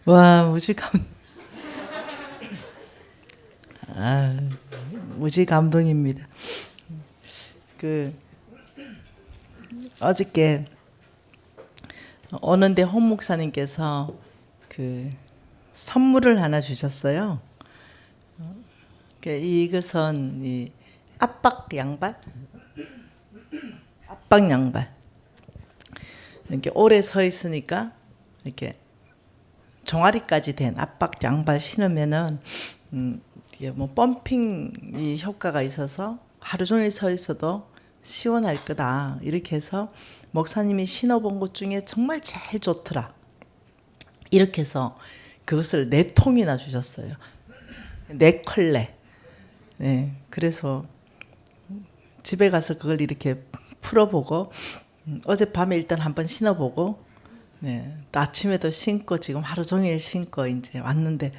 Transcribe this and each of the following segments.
와, 무지 감동입니다. 어저께 오는데 홍 목사님께서 선물을 하나 주셨어요. 이것은 이 압박 양발, 이렇게 오래 서 있으니까 이렇게 종아리까지 된 압박 양발 신으면은 이게 뭐 펌핑 효과가 있어서 하루 종일 서 있어도 시원할 거다. 이렇게 해서 목사님이 신어본 것 중에 정말 제일 좋더라. 이렇게 해서 그것을 4통이나 주셨어요. 4컬레. 네, 그래서 집에 가서 그걸 이렇게 풀어보고 어젯밤에 일단 한번 신어보고, 네, 또 아침에도 신고 지금 하루 종일 신고 이제 왔는데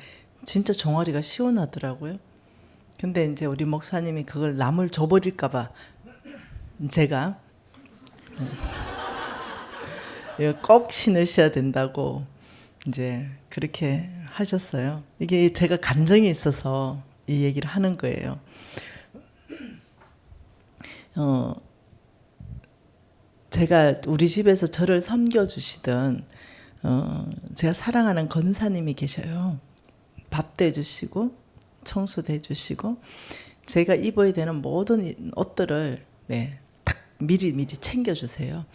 진짜 종아리가 시원하더라고요. 근데 이제 우리 목사님이 그걸 남을 줘버릴까봐 제가 꼭 신으셔야 된다고 이제 그렇게 하셨어요. 이게 제가 감정이 있어서 이 얘기를 하는 거예요. 제가 우리 집에서 저를 섬겨주시던 제가 사랑하는 권사님이 계셔요. 밥도 해주시고 청소도 해주시고 제가 입어야 되는 모든 옷들을 딱 미리 챙겨주세요.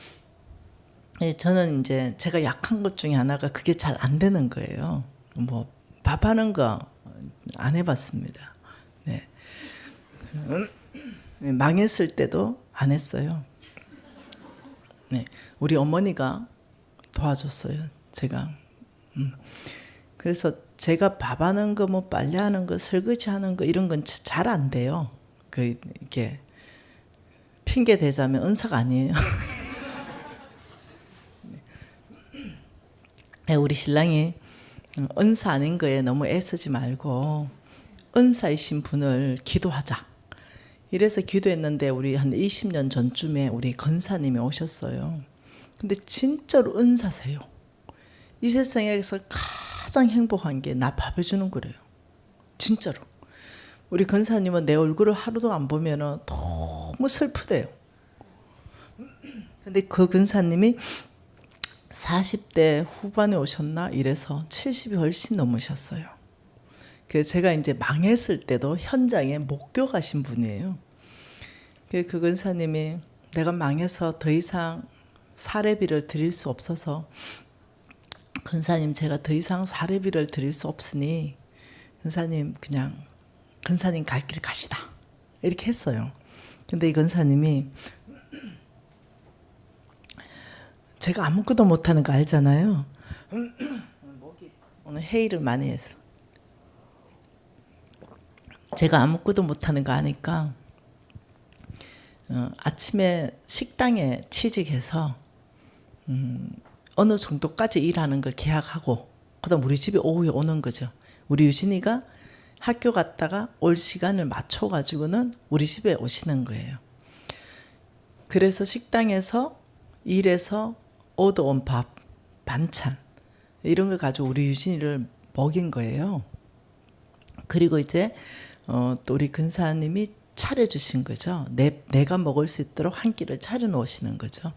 저는 이제 제가 약한 것 중에 하나가 그게 잘 안 되는 거예요. 뭐 밥하는 거 안 해봤습니다. 네. 망했을 때도 안 했어요. 네. 우리 어머니가 도와줬어요. 제가. 그래서 제가 밥하는 거, 뭐 빨래하는 거, 설거지하는 거 이런 건 잘 안 돼요. 이게 핑계 대자면 은사가 아니에요. 우리 신랑이 은사 아닌 거에 너무 애쓰지 말고 은사이신 분을 기도하자. 이래서 기도했는데 우리 한 20년 전쯤에 우리 권사님이 오셨어요. 근데 진짜로 은사세요. 이 세상에서 가장 행복한 게 나 밥 해주는 거래요. 진짜로. 우리 권사님은 내 얼굴을 하루도 안 보면 너무 슬프대요. 근데 그 권사님이 40대 후반에 오셨나 이래서 70이 훨씬 넘으셨어요. 그래서 제가 이제 망했을 때도 현장에 목격하신 분이에요. 그 권사님이 내가 망해서 더 이상 사례비를 드릴 수 없어서 권사님 제가 더 이상 사례비를 드릴 수 없으니 권사님 그냥 권사님 갈 길 가시다 이렇게 했어요. 근데 이 권사님이 제가 아무것도 못하는 거 알잖아요. 오늘 회의를 많이 해서 제가 아무것도 못하는 거 아니까 아침에 식당에 취직해서 어느 정도까지 일하는 걸 계약하고 그다음 우리 집에 오후에 오는 거죠. 우리 유진이가 학교 갔다가 올 시간을 맞춰가지고는 우리 집에 오시는 거예요. 그래서 식당에서 일해서 얻어온 밥, 반찬 이런 걸 가지고 우리 유진이를 먹인 거예요. 그리고 이제 또 우리 근사님이 차려주신 거죠. 내가 먹을 수 있도록 한 끼를 차려놓으시는 거죠.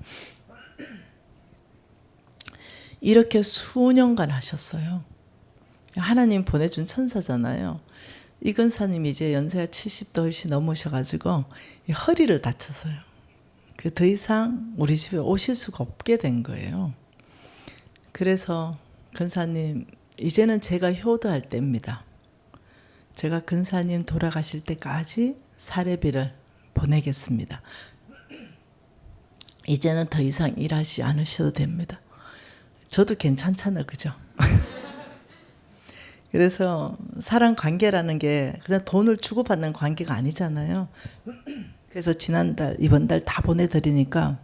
이렇게 수년간 하셨어요. 하나님 보내준 천사잖아요. 이 근사님이 이제 연세가 70도 훨씬 넘으셔가지고 허리를 다쳐서요. 더 이상 우리 집에 오실 수가 없게 된 거예요. 그래서 근사님 이제는 제가 효도할 때입니다. 제가 근사님 돌아가실 때까지 사례비를 보내겠습니다. 이제는 더 이상 일하지 않으셔도 됩니다. 저도 괜찮잖아요, 그죠? 그래서 사람 관계라는 게 그냥 돈을 주고받는 관계가 아니잖아요. 그래서 지난달, 이번 달 다 보내드리니까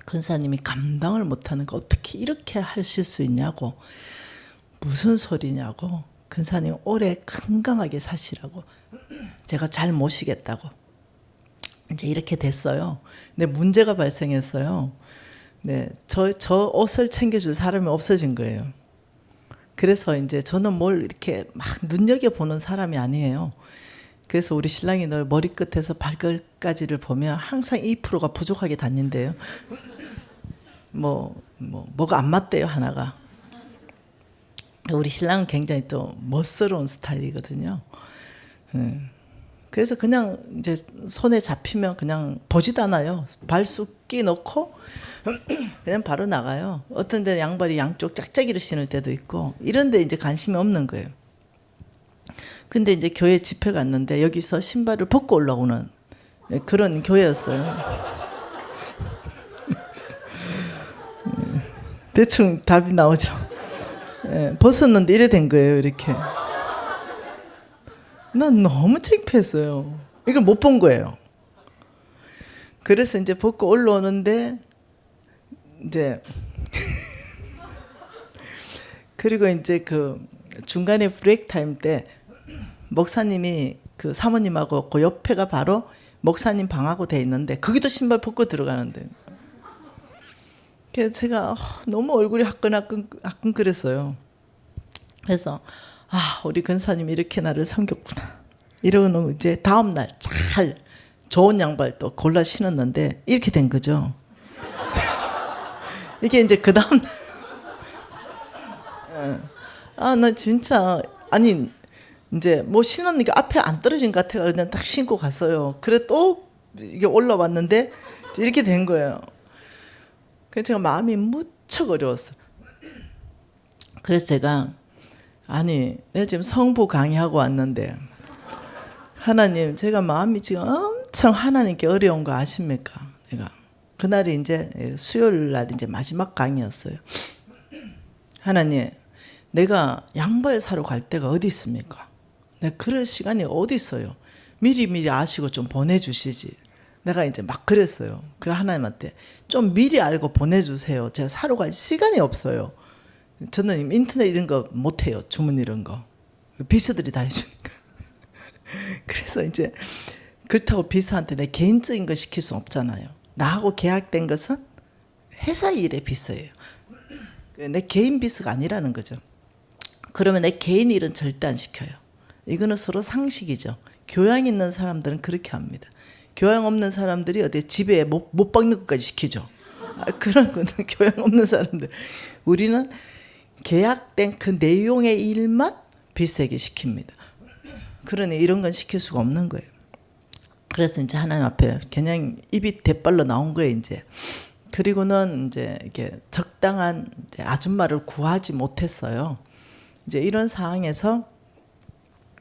근사님이 감당을 못하는 거 어떻게 이렇게 하실 수 있냐고 무슨 소리냐고 근사님 오래 건강하게 사시라고 제가 잘 모시겠다고 이제 이렇게 됐어요. 근데 문제가 발생했어요. 네, 저 옷을 챙겨줄 사람이 없어진 거예요. 그래서 이제 저는 뭘 이렇게 막 눈여겨보는 사람이 아니에요. 그래서 우리 신랑이 늘 머리끝에서 발끝까지를 보면 항상 2%가 부족하게 다닌대요. 뭐가 안 맞대요, 하나가. 우리 신랑은 굉장히 또 멋스러운 스타일이거든요. 그래서 그냥 이제 손에 잡히면 그냥 보지도 않아요. 발쑥기 넣고 그냥 바로 나가요. 어떤 데는 양발이 양쪽 짝짝이를 신을 때도 있고, 이런 데 이제 관심이 없는 거예요. 근데 이제 교회 집회 갔는데 여기서 신발을 벗고 올라오는 그런 교회였어요. 대충 답이 나오죠. 벗었는데 이래 된 거예요, 이렇게. 난 너무 창피했어요. 이걸 못 본 거예요. 그래서 이제 벗고 올라오는데 이제 그리고 이제 그 중간에 브레이크 타임 때 목사님이 그 사모님하고 그 옆에가 바로 목사님 방하고 돼 있는데 거기도 신발 벗고 들어가는데, 그래서 제가 너무 얼굴이 화끈화끈 그랬어요. 그래서 우리 근사님이 이렇게 나를 섬겼구나 이러고는 이제 다음날 잘 좋은 양발 또 골라 신었는데 이렇게 된 거죠. 이게 이제 그 다음날 나 진짜 아니 이제 뭐 신었으니까 앞에 안 떨어진 것 같아서 그냥 딱 신고 갔어요. 그래 또 이게 올라왔는데 이렇게 된 거예요. 그래서 제가 마음이 무척 어려웠어요. 그래서 제가 내가 지금 성부 강의하고 왔는데 하나님, 제가 마음이 지금 엄청 하나님께 어려운 거 아십니까? 내가 그날이 이제 수요일 날 이제 마지막 강의였어요. 하나님, 내가 양발 사러 갈 데가 어디 있습니까? 내가 그럴 시간이 어디 있어요? 미리 아시고 좀 보내주시지. 내가 이제 막 그랬어요. 그래 하나님한테 좀 미리 알고 보내주세요. 제가 사러 갈 시간이 없어요. 저는 인터넷 이런 거 못해요. 주문 이런 거. 비서들이 다 해주니까. 그래서 이제 그렇다고 비서한테 내 개인적인 거 시킬 수 없잖아요. 나하고 계약된 것은 회사 일의 비서예요. 내 개인 비서가 아니라는 거죠. 그러면 내 개인 일은 절대 안 시켜요. 이거는 서로 상식이죠. 교양 있는 사람들은 그렇게 합니다. 교양 없는 사람들이 어디 집에 못 박는 것까지 시키죠. 그런 거는 교양 없는 사람들. 우리는 계약된 그 내용의 일만 비서에게 시킵니다. 그러니 이런 건 시킬 수가 없는 거예요. 그래서 이제 하나님 앞에 그냥 입이 대빨로 나온 거예요, 이제. 그리고는 이제 이렇게 적당한 이제 아줌마를 구하지 못했어요. 이제 이런 상황에서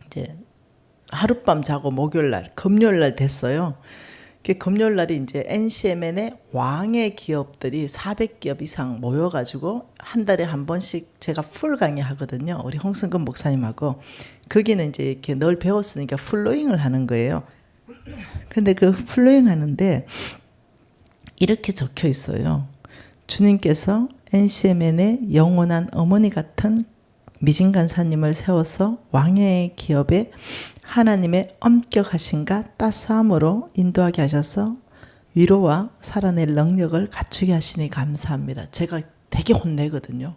이제 하룻밤 자고 목요일 날, 금요일 날 됐어요. 금요일 날이 이제 NCMN의 왕의 기업들이 400기업 이상 모여가지고 한 달에 한 번씩 제가 풀 강의하거든요. 우리 홍승근 목사님하고. 거기는 이제 이렇게 늘 배웠으니까 플로잉을 하는 거예요. 근데 그 플로잉 하는데 이렇게 적혀 있어요. 주님께서 NCMN의 영원한 어머니 같은 미진 간사님을 세워서 왕의 기업에 하나님의 엄격하신가 따스함으로 인도하게 하셔서 위로와 살아낼 능력을 갖추게 하시니 감사합니다. 제가 되게 혼내거든요.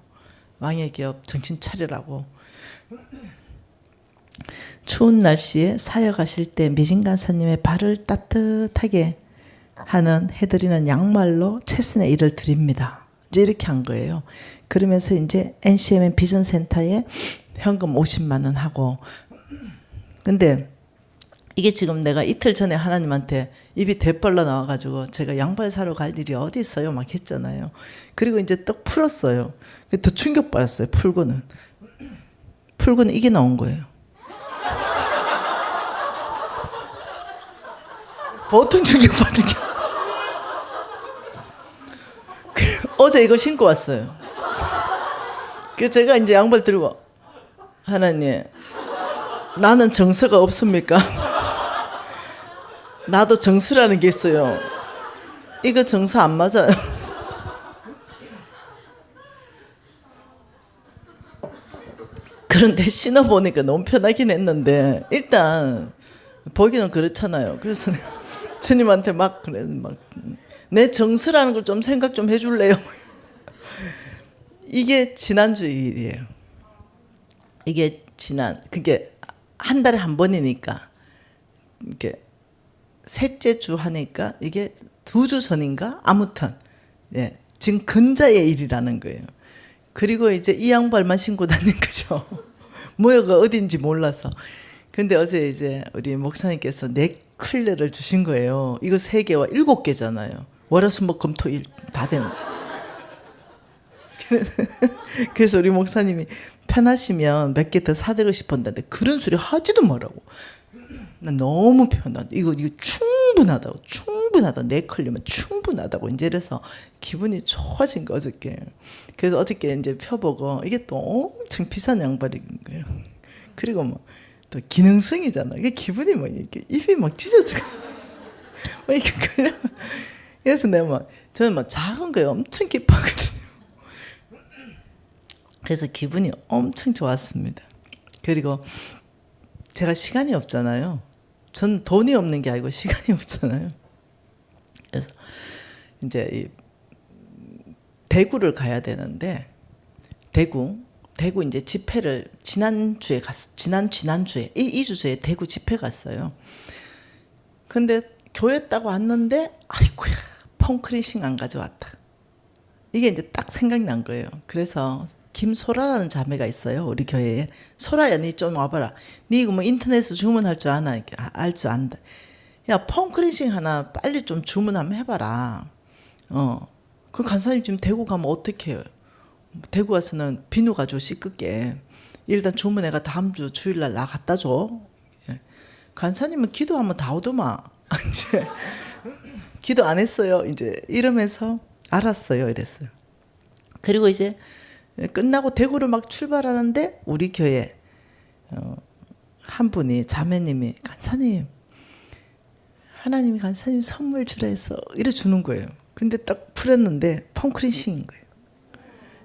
왕의 기업 정신 차리라고. 추운 날씨에 사역하실 때 미진 간사님의 발을 따뜻하게 해드리는 양말로 최선의 일을 드립니다. 이제 이렇게 한 거예요. 그러면서 이제 NCMN 비전센터에 현금 50만 원 하고. 근데 이게 지금 내가 이틀 전에 하나님한테 입이 대빨로 나와가지고 제가 양발 사러 갈 일이 어디 있어요? 막 했잖아요. 그리고 이제 딱 풀었어요. 더 충격받았어요. 풀고는 이게 나온 거예요. 보통 충격받은 게 어제 이거 신고 왔어요. 그래서 제가 이제 양발 들고 하나님, 나는 정서가 없습니까? 나도 정서라는 게 있어요. 이거 정서 안 맞아요. 그런데 신어보니까 너무 편하긴 했는데 일단 보기는 그렇잖아요. 그래서 주님한테 막 내 정서라는 걸 좀 생각 좀 해줄래요? 이게 지난주 일이에요. 이게 그게 한 달에 한 번이니까 이게 셋째 주 하니까 이게 2주 전인가 아무튼 예, 지금 근자의 일이라는 거예요. 그리고 이제 이 양발만 신고 다닌 거죠. 뭐가 어딘지 몰라서. 근데 어제 이제 우리 목사님께서 넥클레를 주신 거예요. 이거 3개와 7개잖아요. 월화수목금토일 다 되는. 그래서 우리 목사님이 편하시면 몇 개 더 사드리고 싶었는데 그런 소리 하지도 말라고. 난 너무 편하다. 이거 충분하다. 넥클레면 충분하다고 이제 이래서 기분이 좋아진 거 어저께. 그래서 어저께 이제 펴보고 이게 또 엄청 비싼 양발인 거예요. 그리고 뭐 또 기능성이잖아. 이게 기분이 뭐 이렇게 입이 막 찢어져. 뭐 이게 그냥. 그래서 내가 저는 작은 거에 엄청 기뻐하거든요. 그래서 기분이 엄청 좋았습니다. 그리고 제가 시간이 없잖아요. 전 돈이 없는 게 아니고 시간이 없잖아요. 그래서 이제 이 대구를 가야 되는데 대구 이제 집회를 지난주에 지난주에 이 주에 대구 집회 갔어요. 근데 교회 따고 왔는데 아이고야 펑크리싱 안 가져왔다. 이게 이제 딱 생각난 거예요. 그래서 김소라라는 자매가 있어요. 우리 교회에. 소라야 니 좀 와봐라. 니 이거 뭐 인터넷에서 주문할 줄 아나? 알 줄 안다. 야 펑크리싱 하나 빨리 좀 주문 한번 해봐라. 그 간사님 지금 대구 가면 어떻게 해요? 대구 와서는 비누 가지고 씻을게. 일단 주문해가 다음 주 주일날 나 갖다 줘. 간사님은 기도하면 다 오더만. 이제 기도 안 했어요. 이제 이러면서 알았어요. 이랬어요. 그리고 이제 끝나고 대구를 막 출발하는데 우리 교회 한 분이 자매님이 간사님 하나님이 간사님 선물 주라 해서 이래 주는 거예요. 근데 딱 풀었는데 펑크리싱인 거예요.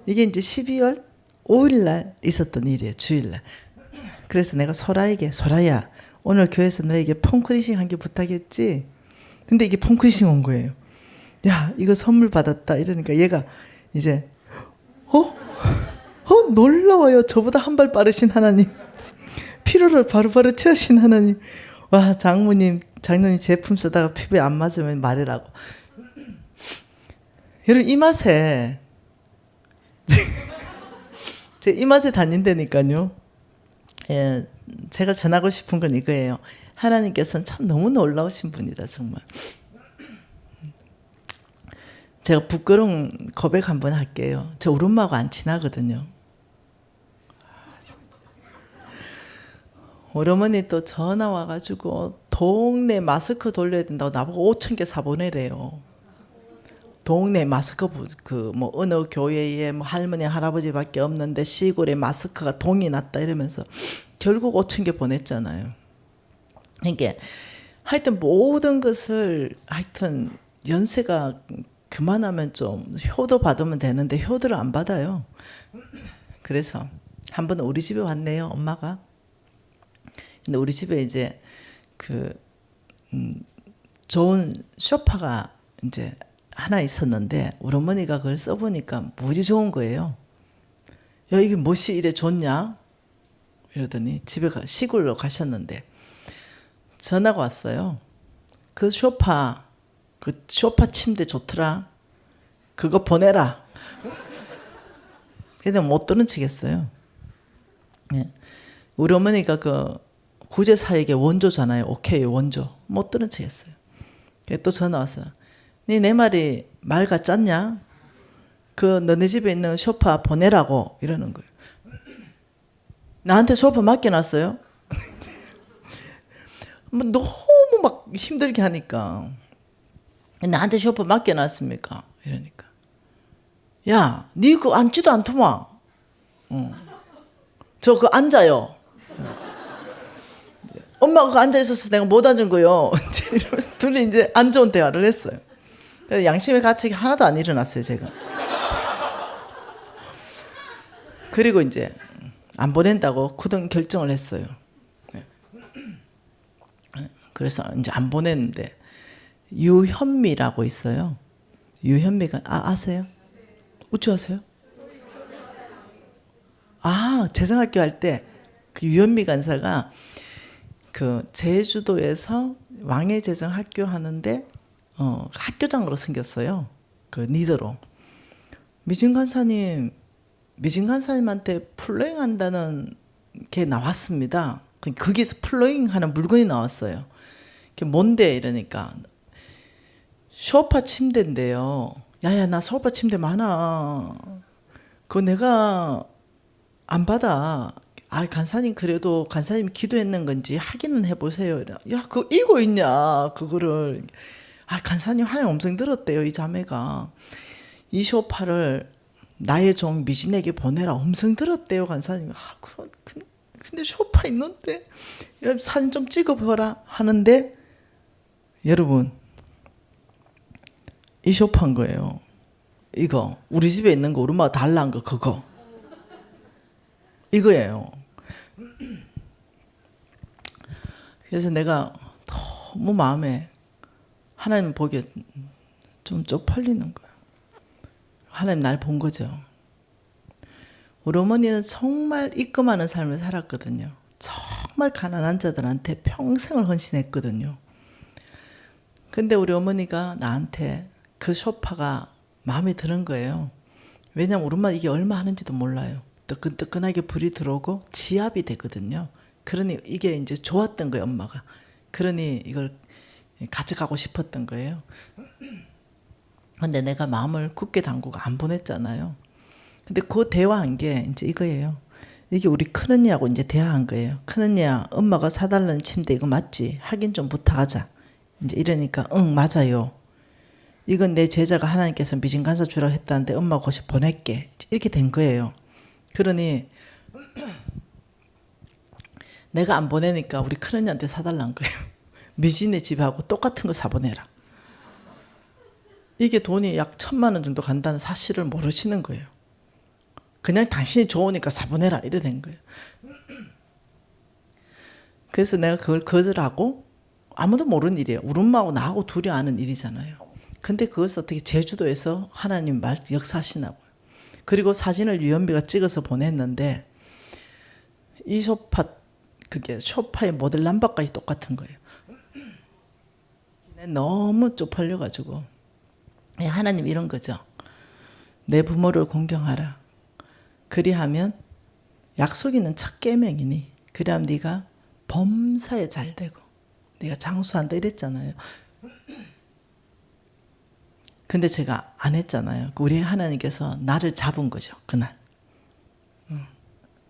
이게 이제 12월 5일 날 있었던 일이에요. 주일날. 그래서 내가 소라야 오늘 교회에서 너에게 펑크리싱 한 게 부탁했지? 근데 이게 펑크리싱 온 거예요. 야 이거 선물 받았다 이러니까 얘가 이제 놀라워요. 저보다 한 발 빠르신 하나님. 피로를 바로바로 채우신 하나님. 와 장모님 제품 쓰다가 피부에 안 맞으면 말해라고. 여러분 이 맛에 제 이 맛에 다닌다니까요. 예, 제가 전하고 싶은 건 이거예요. 하나님께서는 참 너무 놀라우신 분이다 정말. 제가 부끄러운 고백 한번 할게요. 저 우리 엄마하고 안 친하거든요. 우리 어머니 또 전화 와가지고 동네 마스크 돌려야 된다고 나보고 5,000개 사보내래요. 동네 마스크 뭐 어느 교회에 뭐 할머니 할아버지밖에 없는데 시골에 마스크가 동이 났다 이러면서 결국 5,000개 보냈잖아요. 그러니까 하여튼 모든 것을 하여튼 연세가 그만하면 좀 효도 받으면 되는데 효도를 안 받아요. 그래서 한 번 우리 집에 왔네요, 엄마가. 근데 우리 집에 이제 좋은 소파가 이제 하나 있었는데 우리 어머니가 그걸 써보니까 무지 좋은 거예요. 야 이게 뭐시 이래 좋냐? 이러더니 시골로 가셨는데 전화가 왔어요. 그 소파 침대 좋더라. 그거 보내라. 근데 못 들은 척했어요. 예. 우리 어머니가 구제사에게 원조잖아요. 오케이 원조. 못 들은 척했어요. 또 전화 왔어. 내 말이 말 같지 않냐? 너네 집에 있는 소파 보내라고 이러는 거예요. 나한테 소파 맡겨놨어요? 너무 막 힘들게 하니까 나한테 소파 맡겨놨습니까? 이러니까 야, 니 그거 앉지도 않더만. 저 그거 앉아요. 엄마가 그거 앉아있어서 내가 못 앉은 거요. 이러면서 둘이 이제 안 좋은 대화를 했어요. 그래서 양심의 가책이 하나도 안 일어났어요, 제가. 그리고 이제 안 보낸다고 굳은 결정을 했어요. 그래서 이제 안 보냈는데 유현미라고 있어요. 유현미가 아세요? 우쭈 아세요? 재성학교 할 때 그 유현미 간사가 그 제주도에서 왕해제정 학교 하는데 학교장으로 생겼어요. 그 리더로. 미진 간사님한테 플로잉 한다는 게 나왔습니다. 거기에서 플로잉 하는 물건이 나왔어요. 그게 뭔데 이러니까 소파 침대인데요. 야야 나 소파 침대 많아. 그거 내가 안 받아. 아 간사님 그래도 간사님 기도했는 건지 확인은 해보세요. 야 그거 이거 있냐 그거를. 아 간사님 하나님 엄청 들었대요 이 자매가. 이 소파를 나의 종 미진에게 보내라 엄청 들었대요 간사님. 아 근데 소파 있는데 사진 좀 찍어보라 하는데 여러분 이 소파인 거예요. 이거 우리 집에 있는 거 우리 엄마가 달라한 거 그거 이거예요. 그래서 내가 너무 마음에 하나님 보기에 좀 쪽팔리는 거예요. 하나님 날 본 거죠. 우리 어머니는 정말 입금하는 삶을 살았거든요. 정말 가난한 자들한테 평생을 헌신했거든요. 근데 우리 어머니가 나한테 그 소파가 마음에 드는 거예요. 왜냐면 우리 엄마 이게 얼마 하는지도 몰라요. 뜨끈뜨끈하게 불이 들어오고 지압이 되거든요. 그러니 이게 이제 좋았던 거예요, 엄마가. 그러니 이걸 가져가고 싶었던 거예요. 근데 내가 마음을 굳게 담그고 안 보냈잖아요. 근데 그 대화한 게 이제 이거예요. 이게 우리 큰언니하고 이제 대화한 거예요. 큰언니야, 엄마가 사달라는 침대 이거 맞지? 확인 좀 부탁하자. 이제 이러니까 응 맞아요. 이건 내 제자가 하나님께서 미진 간사 주라고 했다는데 엄마 고시 보낼게. 이렇게 된 거예요. 그러니 내가 안 보내니까 우리 큰언니한테 사달라는 거예요. 미진의 집하고 똑같은 거 사보내라. 이게 돈이 약 1,000만 원 정도 간다는 사실을 모르시는 거예요. 그냥 당신이 좋으니까 사보내라 이래 된 거예요. 그래서 내가 그걸 거절하고 아무도 모르는 일이에요. 우리 엄마하고 나하고 둘이 아는 일이잖아요. 근데 그것을 어떻게 제주도에서 하나님 말 역사하시나고요. 그리고 사진을 유연비가 찍어서 보냈는데 이 소파 그게 소파의 모델 남바까지 똑같은 거예요. 너무 쪽팔려가지고 하나님 이런 거죠. 내 부모를 공경하라. 그리하면 약속 있는 첫 계명이니 그리하면 네가 범사에 잘 되고 네가 장수한다 이랬잖아요. 근데 제가 안 했잖아요. 우리 하나님께서 나를 잡은 거죠. 그날.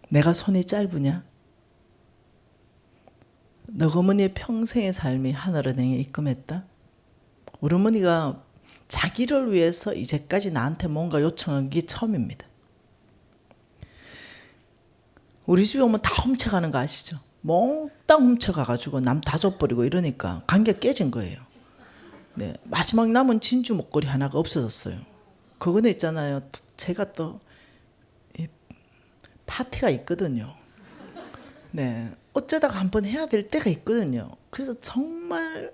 내가 손이 짧으냐? 너 어머니의 평생의 삶이 하늘은행에 입금했다. 우리 어머니가 자기를 위해서 이제까지 나한테 뭔가 요청한 게 처음입니다. 우리 집에 오면 다 훔쳐가는 거 아시죠? 몽땅 훔쳐가가지고 남 다 줘버리고 이러니까 관계가 깨진 거예요. 네, 마지막 남은 진주 목걸이 하나가 없어졌어요. 그거는 있잖아요. 제가 또 파티가 있거든요. 네, 어쩌다가 한번 해야 될 때가 있거든요. 그래서 정말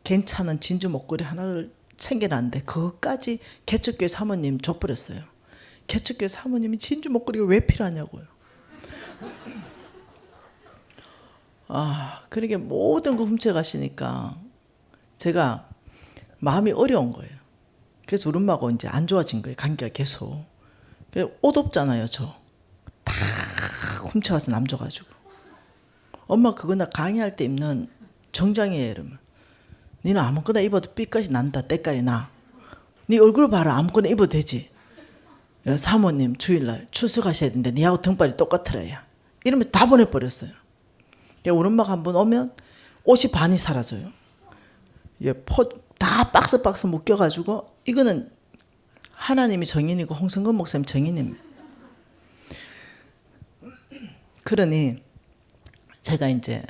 괜찮은 진주 목걸이 하나를 챙겨놨는데 그것까지 개척교회 사모님 줘버렸어요. 개척교회 사모님이 진주 목걸이가 왜 필요하냐고요. 그러게 모든 거 훔쳐가시니까 제가 마음이 어려운 거예요. 그래서 우리 엄마하고 이제 안 좋아진 거예요. 관계가 계속. 옷 없잖아요, 저. 다 훔쳐가서 남 줘가지고. 엄마 그거 나 강의할 때 입는 정장이에요, 이러면. 니는 아무거나 입어도 삐까지 난다, 때깔이 나. 네 얼굴 봐라, 아무거나 입어도 되지. 사모님 주일날 출석하셔야 되는데 니하고 등발이 똑같으라야. 이러면 다 보내버렸어요. 우리 엄마가 한번 오면 옷이 반이 사라져요. 다 박스 묶여가지고 이거는 하나님이 정인이고 홍성근 목사님 정인입니다. 그러니 제가 이제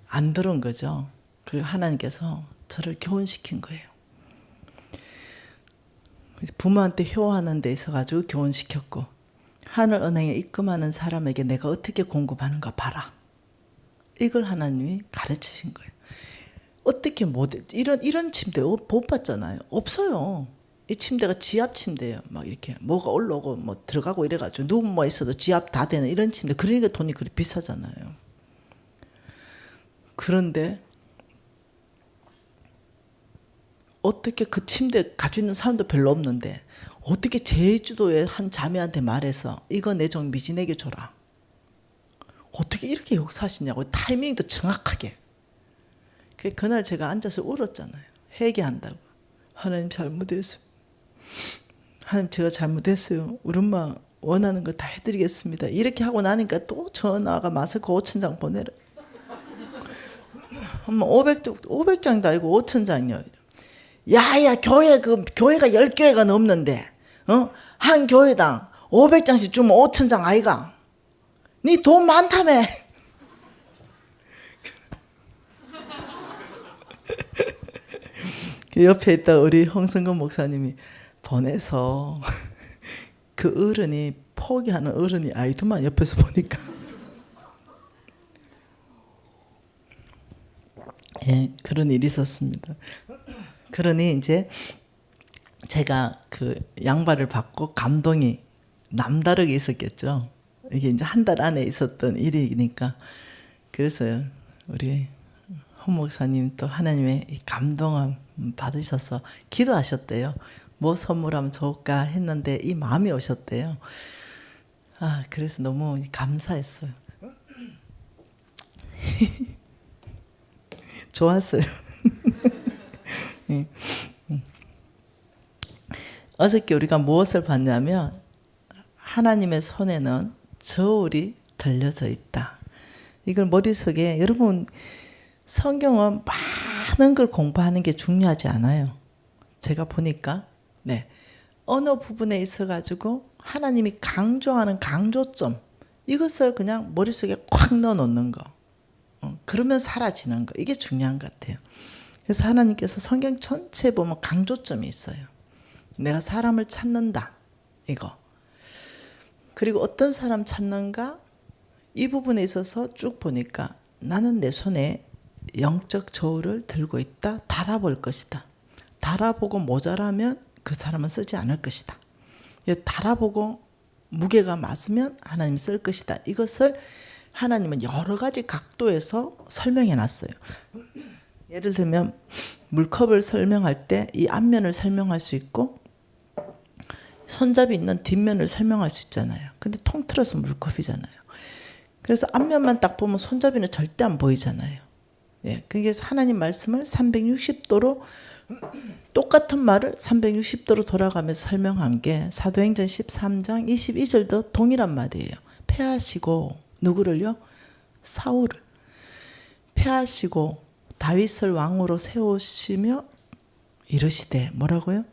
안 들은 거죠. 그리고 하나님께서 저를 교훈시킨 거예요. 부모한테 효하는 데 있어가지고 교훈시켰고 하늘은행에 입금하는 사람에게 내가 어떻게 공급하는가 봐라. 이걸 하나님이 가르치신 거예요. 어떻게 이런 침대 못 봤잖아요. 없어요. 이 침대가 지압 침대예요. 막 이렇게 뭐가 올라오고 뭐 들어가고 이래가지고 누워 있어도 지압 다 되는 이런 침대. 그러니까 돈이 그리 비싸잖아요. 그런데 어떻게 그 침대 가지고 있는 사람도 별로 없는데 어떻게 제주도의 한 자매한테 말해서 이거 내 종 미진에게 줘라. 어떻게 이렇게 역사하시냐고. 타이밍도 정확하게. 그날 제가 앉아서 울었잖아요. 회개한다고. 하나님 잘못했어요. 하나님 제가 잘못했어요. 우리 엄마 원하는 거 다 해드리겠습니다. 이렇게 하고 나니까 또 전화가 마스크 5,000장 보내라. 엄마 500장도 아니고 5,000장이요. 야야 교회가 10교회가 넘는데 한 교회당 500장씩 주면 5,000장 아이가? 니 돈 많다며. 그 옆에 있다 우리 홍성근 목사님이 보내서 그 어른이 포기하는 어른이 아이더만 옆에서 보니까. 예, 그런 일이 있었습니다. 그러니 이제 제가 그 양발을 받고 감동이 남다르게 있었겠죠. 이게 이제 한 달 안에 있었던 일이니까. 그래서 우리 홍 목사님 또 하나님의 이 감동을 받으셔서 기도하셨대요. 뭐 선물하면 좋을까 했는데 이 마음이 오셨대요. 아, 그래서 너무 감사했어요. 좋았어요. 어저께 우리가 무엇을 봤냐면 하나님의 손에는 저울이 들려져 있다. 이걸 머릿속에 여러분 성경은 많은 걸 공부하는 게 중요하지 않아요. 제가 보니까 어느 부분에 있어 가지고 하나님이 강조하는 강조점 이것을 그냥 머릿속에 콱 넣어 놓는 거. 그러면 사라지는 거. 이게 중요한 것 같아요. 그래서 하나님께서 성경 전체에 보면 강조점이 있어요. 내가 사람을 찾는다. 이거. 그리고 어떤 사람 찾는가? 이 부분에 있어서 쭉 보니까 나는 내 손에 영적 저울을 들고 있다. 달아볼 것이다. 달아보고 모자라면 그 사람은 쓰지 않을 것이다. 달아보고 무게가 맞으면 하나님 쓸 것이다. 이것을 하나님은 여러 가지 각도에서 설명해 놨어요. 예를 들면 물컵을 설명할 때 이 앞면을 설명할 수 있고 손잡이 있는 뒷면을 설명할 수 있잖아요. 근데 통틀어서 물컵이잖아요. 그래서 앞면만 딱 보면 손잡이는 절대 안 보이잖아요. 예, 그래서 하나님 말씀을 360도로 똑같은 말을 360도로 돌아가면서 설명한 게 사도행전 13장 22절도 동일한 말이에요. 패하시고 누구를요? 사울을 패하시고 다윗을 왕으로 세우시며 이르시되 뭐라고요?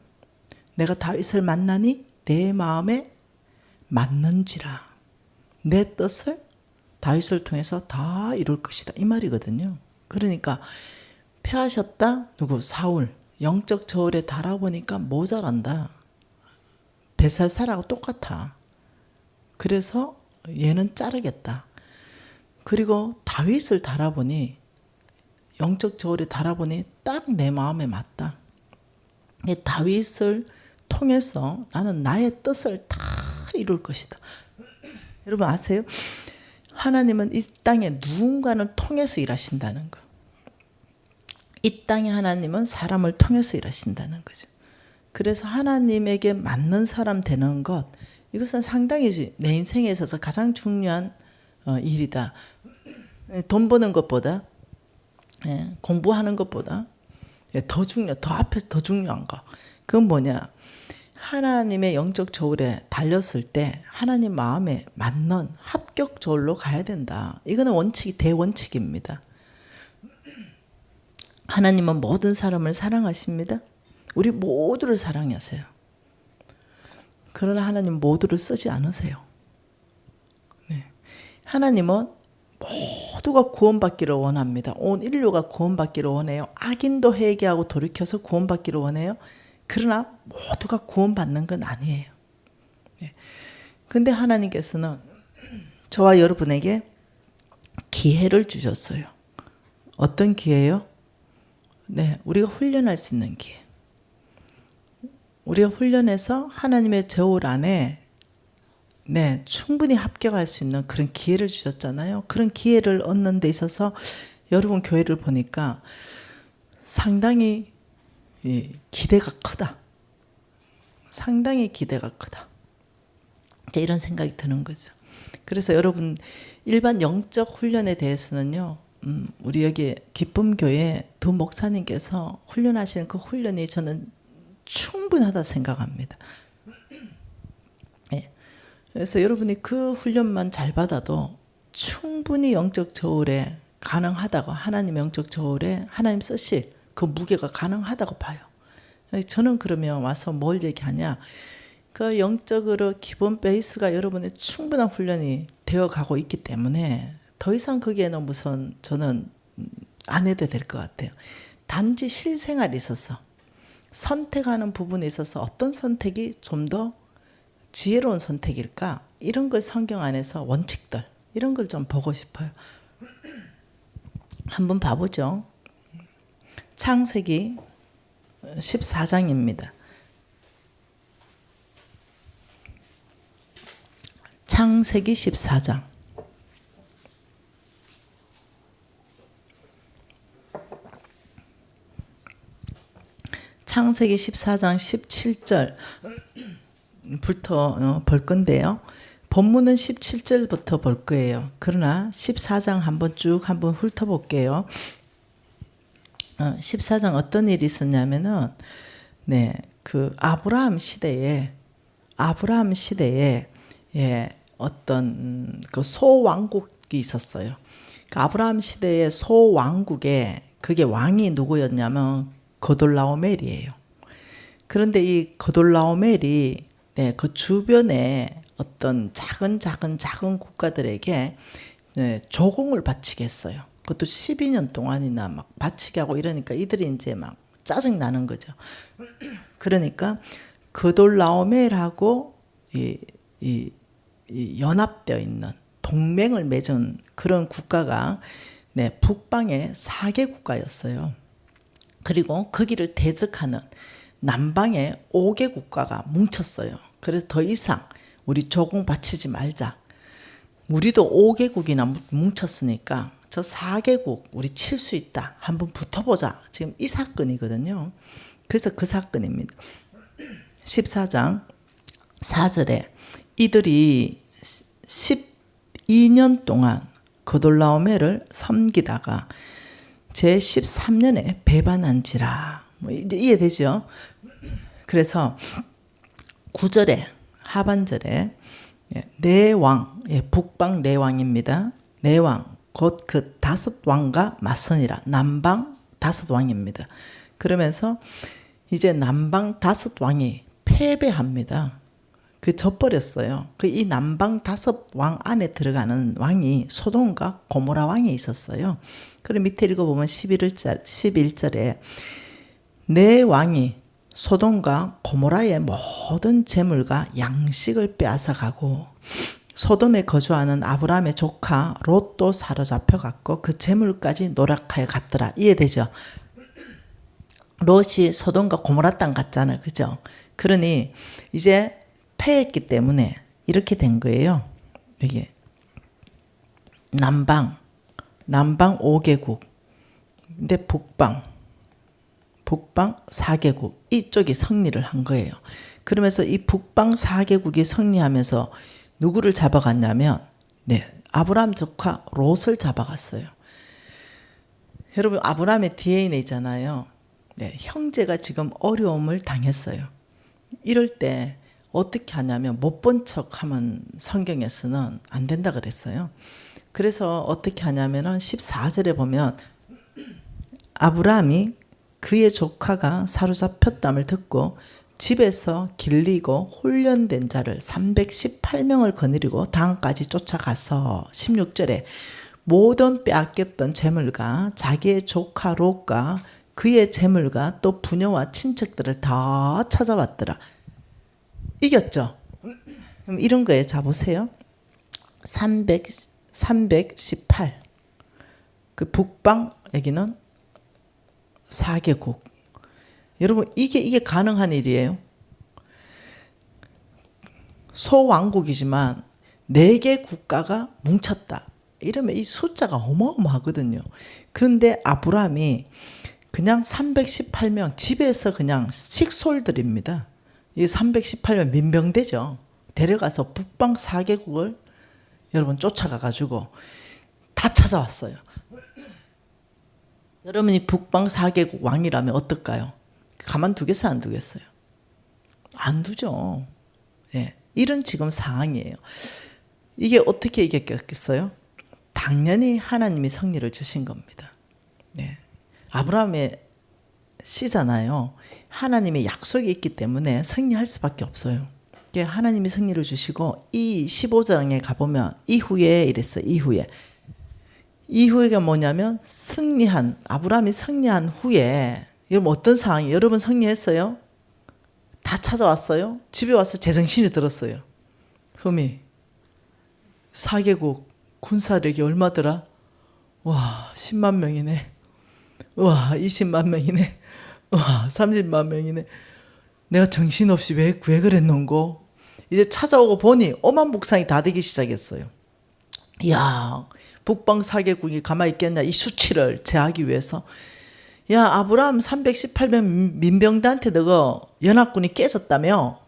내가 다윗을 만나니 내 마음에 맞는지라 내 뜻을 다윗을 통해서 다 이룰 것이다 이 말이거든요. 그러니까 패하셨다 누구? 사울. 영적 저울에 달아보니까 모자란다. 벳살사라고 똑같아. 그래서 얘는 자르겠다. 그리고 다윗을 달아보니 영적 저울에 달아보니 딱 내 마음에 맞다. 다윗을 통해서 나는 나의 뜻을 다 이룰 것이다. 여러분 아세요? 하나님은 이 땅에 누군가는 통해서 일하신다는 거. 이 땅에 하나님은 사람을 통해서 일하신다는 거죠. 그래서 하나님에게 맞는 사람 되는 것 이것은 상당히 내 인생에 있어서 가장 중요한 일이다. 돈 버는 것보다 공부하는 것보다 더 앞에서 더 중요한 거. 그건 뭐냐? 하나님의 영적 저울에 달렸을 때 하나님 마음에 맞는 합격 저울로 가야 된다. 이거는 원칙이 대원칙입니다. 하나님은 모든 사람을 사랑하십니다. 우리 모두를 사랑하세요. 그러나 하나님 모두를 쓰지 않으세요. 하나님은 모두가 구원받기를 원합니다. 온 인류가 구원받기를 원해요. 악인도 회개하고 돌이켜서 구원받기를 원해요. 그러나 모두가 구원받는 건 아니에요. 근데 하나님께서는 저와 여러분에게 기회를 주셨어요. 어떤 기회요? 우리가 훈련할 수 있는 기회. 우리가 훈련해서 하나님의 저울 안에 충분히 합격할 수 있는 그런 기회를 주셨잖아요. 그런 기회를 얻는 데 있어서 여러분 교회를 보니까 상당히 기대가 크다. 상당히 기대가 크다. 이런 생각이 드는 거죠. 그래서 여러분 일반 영적 훈련에 대해서는요, 우리 여기 기쁨교회 두 목사님께서 훈련하시는 그 훈련이 저는 충분하다 생각합니다. 그래서 여러분이 그 훈련만 잘 받아도 충분히 영적 저울에 가능하다고, 하나님 영적 저울에 하나님 쓰실 그 무게가 가능하다고 봐요. 저는 그러면 와서 뭘 얘기하냐, 그 영적으로 기본 베이스가 여러분의 충분한 훈련이 되어가고 있기 때문에 더 이상 거기에는 무슨 저는 안 해도 될 것 같아요. 단지 실생활에 있어서 선택하는 부분에 있어서 어떤 선택이 좀 더 지혜로운 선택일까, 이런 걸 성경 안에서 원칙들 이런 걸 좀 보고 싶어요. 한번 봐보죠. 창세기 14장입니다. 창세기 14장. 창세기 14장 17절부터 볼 건데요. 본문은 17절부터 볼 거예요. 그러나 14장 한번 쭉 한번 훑어볼게요. 14장 어떤 일이 있었냐면은, 그 아브라함 시대에 어떤 그 소왕국이 있었어요. 그 아브라함 시대의 소왕국에 그게 왕이 누구였냐면 거돌라오멜이에요. 그런데 이 거돌라오멜이 그 주변에 어떤 작은 국가들에게 조공을 바치게 했어요. 그것도 12년 동안이나 막 바치게 하고 이러니까 이들이 이제 막 짜증 나는 거죠. 그러니까 거돌라오멜하고 이 연합되어 있는 동맹을 맺은 그런 국가가 북방의 4개 국가였어요. 그리고 거기를 대적하는 남방의 5개 국가가 뭉쳤어요. 그래서 더 이상 우리 조공 바치지 말자. 우리도 5개국이나 뭉쳤으니까 저 4개국 우리 칠 수 있다. 한번 붙어보자. 지금 이 사건이거든요. 그래서 그 사건입니다. 14장 4절에 이들이 12년 동안 거돌라오멜을 섬기다가 제 13년에 배반한지라. 이제 이해되죠? 그래서 9절에 하반절에 내왕, 북방 내왕입니다. 내왕 곧 그 5왕과 맞서니라. 남방 5왕입니다. 그러면서 이제 남방 5왕이 패배합니다. 그 져버렸어요. 그 이 남방 5왕 안에 들어가는 왕이 소돔과 고모라 왕이 있었어요. 그럼 밑에 읽어보면 11절에 내 왕이 소돔과 고모라의 모든 재물과 양식을 빼앗아가고 소돔에 거주하는 아브라함의 조카 롯도 사로잡혀갔고 그 재물까지 노력하여 갔더라. 이해되죠? 롯이 소돔과 고모라 땅 갔잖아요. 그죠? 그러니 이제 패했기 때문에 이렇게 된 거예요. 이게 남방 5개국, 근데 북방 4개국 이쪽이 승리를 한 거예요. 그러면서 이 북방 4개국이 승리하면서 누구를 잡아갔냐면 아브라함 조카 롯을 잡아갔어요. 여러분 아브라함의 DNA잖아요. 형제가 지금 어려움을 당했어요. 이럴 때 어떻게 하냐면 못 본 척하면 성경에서는 안 된다 그랬어요. 그래서 어떻게 하냐면은 14절에 보면 아브라함이 그의 조카가 사로잡혔담을 듣고 집에서 길리고 훈련된 자를 318명을 거느리고 당까지 쫓아가서 16절에 모든 빼앗겼던 재물과 자기의 조카 롯과 그의 재물과 또 부녀와 친척들을 다 찾아왔더라. 이겼죠? 그럼 이런 거예요. 자 보세요. 318. 그 북방 여기는 4개국. 여러분 이게 가능한 일이에요. 소왕국이지만 4개 국가가 뭉쳤다. 이러면 이 숫자가 어마어마하거든요. 그런데 아브라함이 그냥 318명 집에서 그냥 식솔들입니다. 이 318명 민병대죠. 데려가서 북방 4개국을 여러분 쫓아가가지고 다 찾아왔어요. 여러분이 북방 4개국 왕이라면 어떨까요? 가만두겠어요? 안 두겠어요? 안 두죠. 예, 이런 지금 상황이에요. 이게 어떻게 이겼겠어요? 당연히 하나님이 승리를 주신 겁니다. 네. 아브라함의 씨잖아요. 하나님의 약속이 있기 때문에 승리할 수밖에 없어요. 하나님이 승리를 주시고 이 15장에 가보면 이후에 이랬어요. 이후에가 뭐냐면 아브라함이 승리한 후에 여러분 어떤 상황이 여러분 승리했어요? 다 찾아왔어요? 집에 와서 제정신이 들었어요. 흠이 4개국 군사력이 얼마더라? 와 10만 명이네. 와 20만 명이네. 와 30만 명이네. 내가 정신없이 왜 그랬는고? 이제 찾아오고 보니 오만복상이 다 되기 시작했어요. 야 북방 4개국이 가만히 있겠냐 이 수치를 제하기 위해서. 야 아브라함 318명 민병대한테 너가 연합군이 깨졌다며?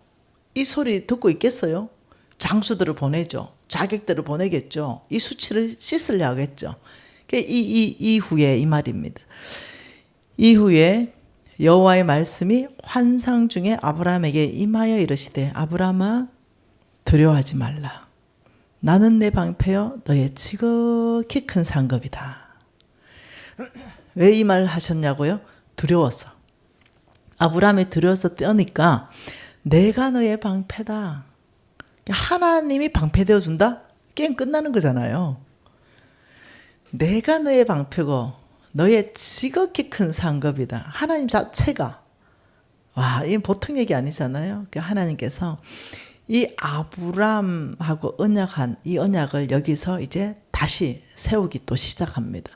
이 소리 듣고 있겠어요? 장수들을 보내죠. 자객들을 보내겠죠. 이 수치를 씻으려 하겠죠. 이후에 이 말입니다. 이후에 여호와의 말씀이 환상 중에 아브라함에게 임하여 이르시되 아브라함아 두려워하지 말라. 나는 내 방패여 너의 지극히 큰 상급이다. 왜 이 말 하셨냐고요? 두려워서. 아브라함이 두려워서 떠니까 내가 너의 방패다. 하나님이 방패 되어준다? 게임 끝나는 거잖아요. 내가 너의 방패고 너의 지극히 큰 상급이다. 하나님 자체가. 와, 이건 보통 얘기 아니잖아요. 하나님께서 이 아브람하고 언약한 이 언약을 여기서 이제 다시 세우기 또 시작합니다.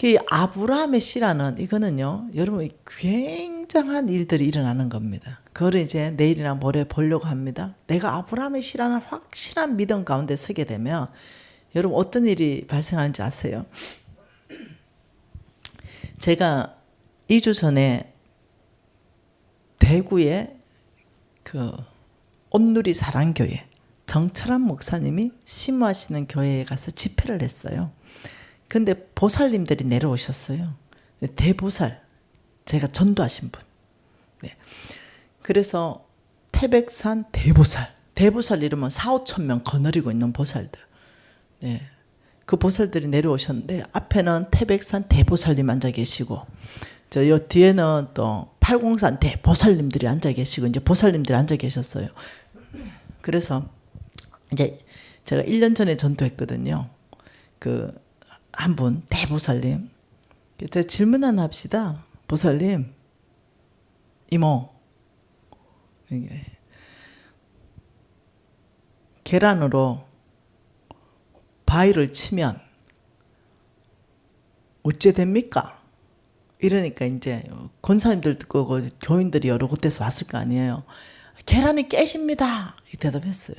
이 아브라함의 씨라는 이거는요, 여러분 굉장한 일들이 일어나는 겁니다. 그걸 이제 내일이나 모레 보려고 합니다. 내가 아브라함의 씨라는 확실한 믿음 가운데 서게 되면 여러분 어떤 일이 발생하는지 아세요? 제가 2주 전에 대구에 그 온누리 사랑교회 정철한 목사님이 심호하시는 교회에 가서 집회를 했어요. 근데 보살님들이 내려오셨어요. 대보살, 제가 전도하신 분. 네. 그래서 태백산 대보살 이러면 4,5천 명 거느리고 있는 보살들. 네. 그 보살들이 내려오셨는데 앞에는 태백산 대보살님 앉아 계시고 요 뒤에는 또 팔공산 대보살님들이 앉아 계시고 이제 보살님들이 앉아 계셨어요. 그래서 이제 제가 1년 전에 전도했거든요. 그 한 분 대보살님. 제가 질문 하나 합시다. 보살님, 이모, 계란으로 바위를 치면 어째 됩니까? 이러니까 이제 권사님들 듣고 교인들이 여러 곳에서 왔을 거 아니에요. 계란이 깨집니다. 이렇게 대답했어요.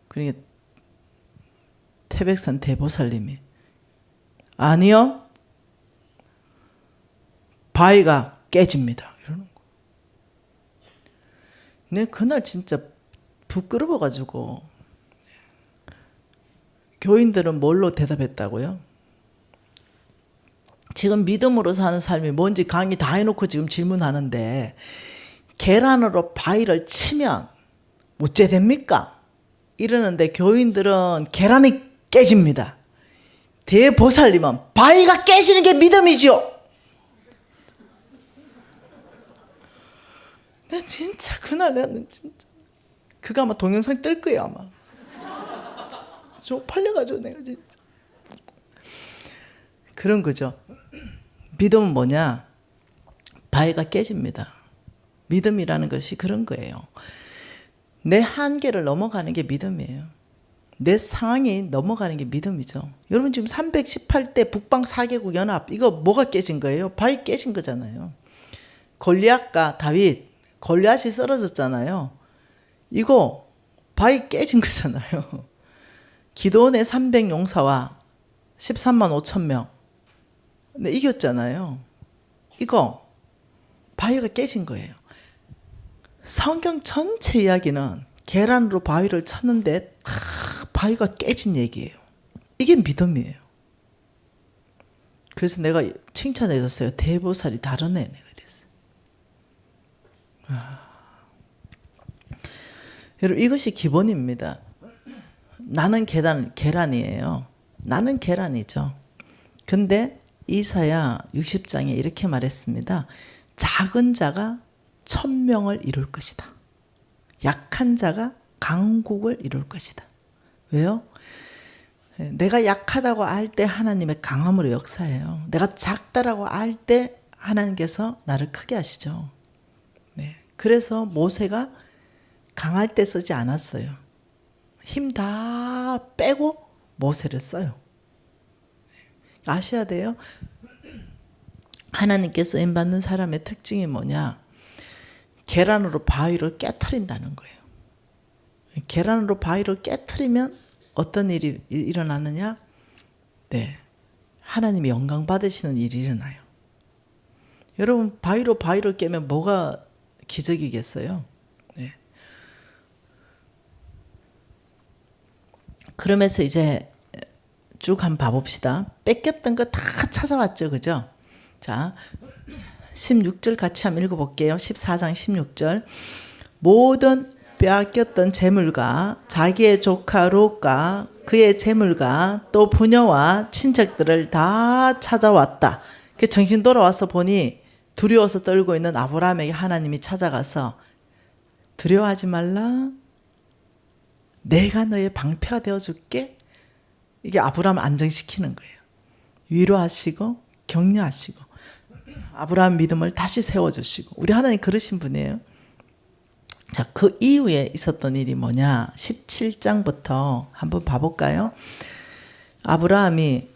그러니까 태백산 대보살님이 아니요, 바위가 깨집니다. 이러는 거. 내 그날 진짜 부끄러워가지고 교인들은 뭘로 대답했다고요? 지금 믿음으로 사는 삶이 뭔지 강의 다 해놓고 지금 질문하는데 계란으로 바위를 치면 어째 됩니까? 이러는데 교인들은 계란이 깨집니다. 대보살님은 바위가 깨지는 게 믿음이죠. 나 진짜 그날 나는 진짜 그거 아마 동영상 뜰 거예요 아마. 쪽팔려가지고 내가 진짜 그런 거죠. 믿음은 뭐냐? 바위가 깨집니다. 믿음이라는 것이 그런 거예요. 내 한계를 넘어가는 게 믿음이에요. 내 상황이 넘어가는 게 믿음이죠. 여러분 지금 318대 북방 4개국 연합 이거 뭐가 깨진 거예요? 바위 깨진 거잖아요. 골리앗과 다윗, 골리앗이 쓰러졌잖아요. 이거 바위 깨진 거잖아요. 기도원의 300용사와 13만 5천 명. 근데 이겼잖아요. 이거 바위가 깨진 거예요. 성경 전체 이야기는 계란으로 바위를 쳤는데 다 바위가 깨진 얘기예요. 이게 믿음이에요. 그래서 내가 칭찬해 줬어요. 대보살이 다르네. 내가 그랬어요. 여러분, 이것이 기본입니다. 나는 계란이에요. 나는 계란이죠. 근데 이사야 60장에 이렇게 말했습니다. 작은 자가 1000명을 이룰 것이다. 약한 자가 강국을 이룰 것이다. 왜요? 내가 약하다고 알 때 하나님의 강함으로 역사해요. 내가 작다라고 알 때 하나님께서 나를 크게 하시죠. 네. 그래서 모세가 강할 때 쓰지 않았어요. 힘 다 빼고 모세를 써요. 아셔야 돼요. 하나님께 쓰임받는 사람의 특징이 뭐냐? 계란으로 바위를 깨트린다는 거예요. 계란으로 바위를 깨트리면 어떤 일이 일어나느냐? 네, 하나님이 영광 받으시는 일이 일어나요. 여러분, 바위로 바위를 깨면 뭐가 기적이겠어요? 네. 그러면서 이제 쭉 한번 봐봅시다. 뺏겼던 거 다 찾아왔죠, 그죠? 자, 16절 같이 한번 읽어볼게요. 14장 16절. 모든 빼앗겼던 재물과 자기의 조카 롯과 그의 재물과 또 부녀와 친척들을 다 찾아왔다. 정신 돌아와서 보니 두려워서 떨고 있는 아브라함에게 하나님이 찾아가서 두려워하지 말라. 내가 너의 방패가 되어줄게. 이게 아브라함을 안정시키는 거예요. 위로하시고 격려하시고 아브라함 믿음을 다시 세워주시고. 우리 하나님 그러신 분이에요. 자, 그 이후에 있었던 일이 뭐냐? 17장부터 한번 봐볼까요? 아브라함이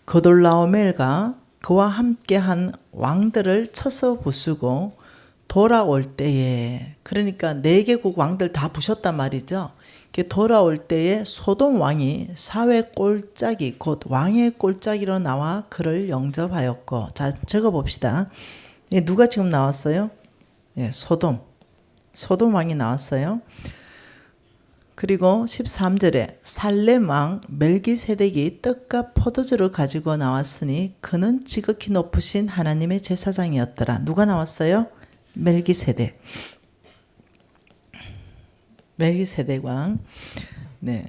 그돌라오멜과 그와 함께한 왕들을 쳐서 부수고 돌아올 때에, 그러니까 4개국 왕들 다 부셨단 말이죠. 돌아올 때에 소돔 왕이 사회 꼴짝이 곧 왕의 꼴짝이로 나와 그를 영접하였고. 자, 적어봅시다. 누가 지금 나왔어요? 예, 소돔 왕이 나왔어요. 그리고 13절에 살렘 왕 멜기세덱이 떡과 포도주를 가지고 나왔으니 그는 지극히 높으신 하나님의 제사장이었더라. 누가 나왔어요? 멜기세덱 왕. 네.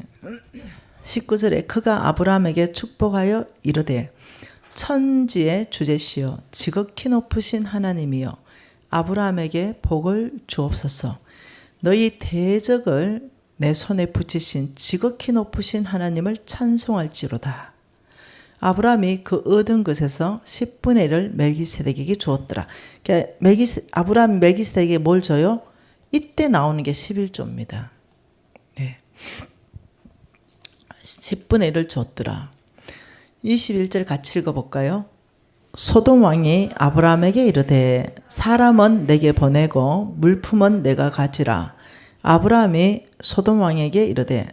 19절에 그가 아브라함에게 축복하여 이르되 천지의 주제시여 지극히 높으신 하나님이여 아브라함에게 복을 주옵소서. 너희 대적을 내 손에 붙이신 지극히 높으신 하나님을 찬송할지로다. 아브라함이 그 얻은 것에서 10분의 1을 멜기세덱에게 주었더라. 그러니까 아브라함이 멜기세덱에게 뭘 줘요? 이때 나오는 게 11조입니다. 네. 10분의 1을 줬더라. 21절 같이 읽어볼까요? 소돔 왕이 아브라함에게 이르되 사람은 내게 보내고 물품은 내가 가지라. 아브라함이 소돔 왕에게 이르되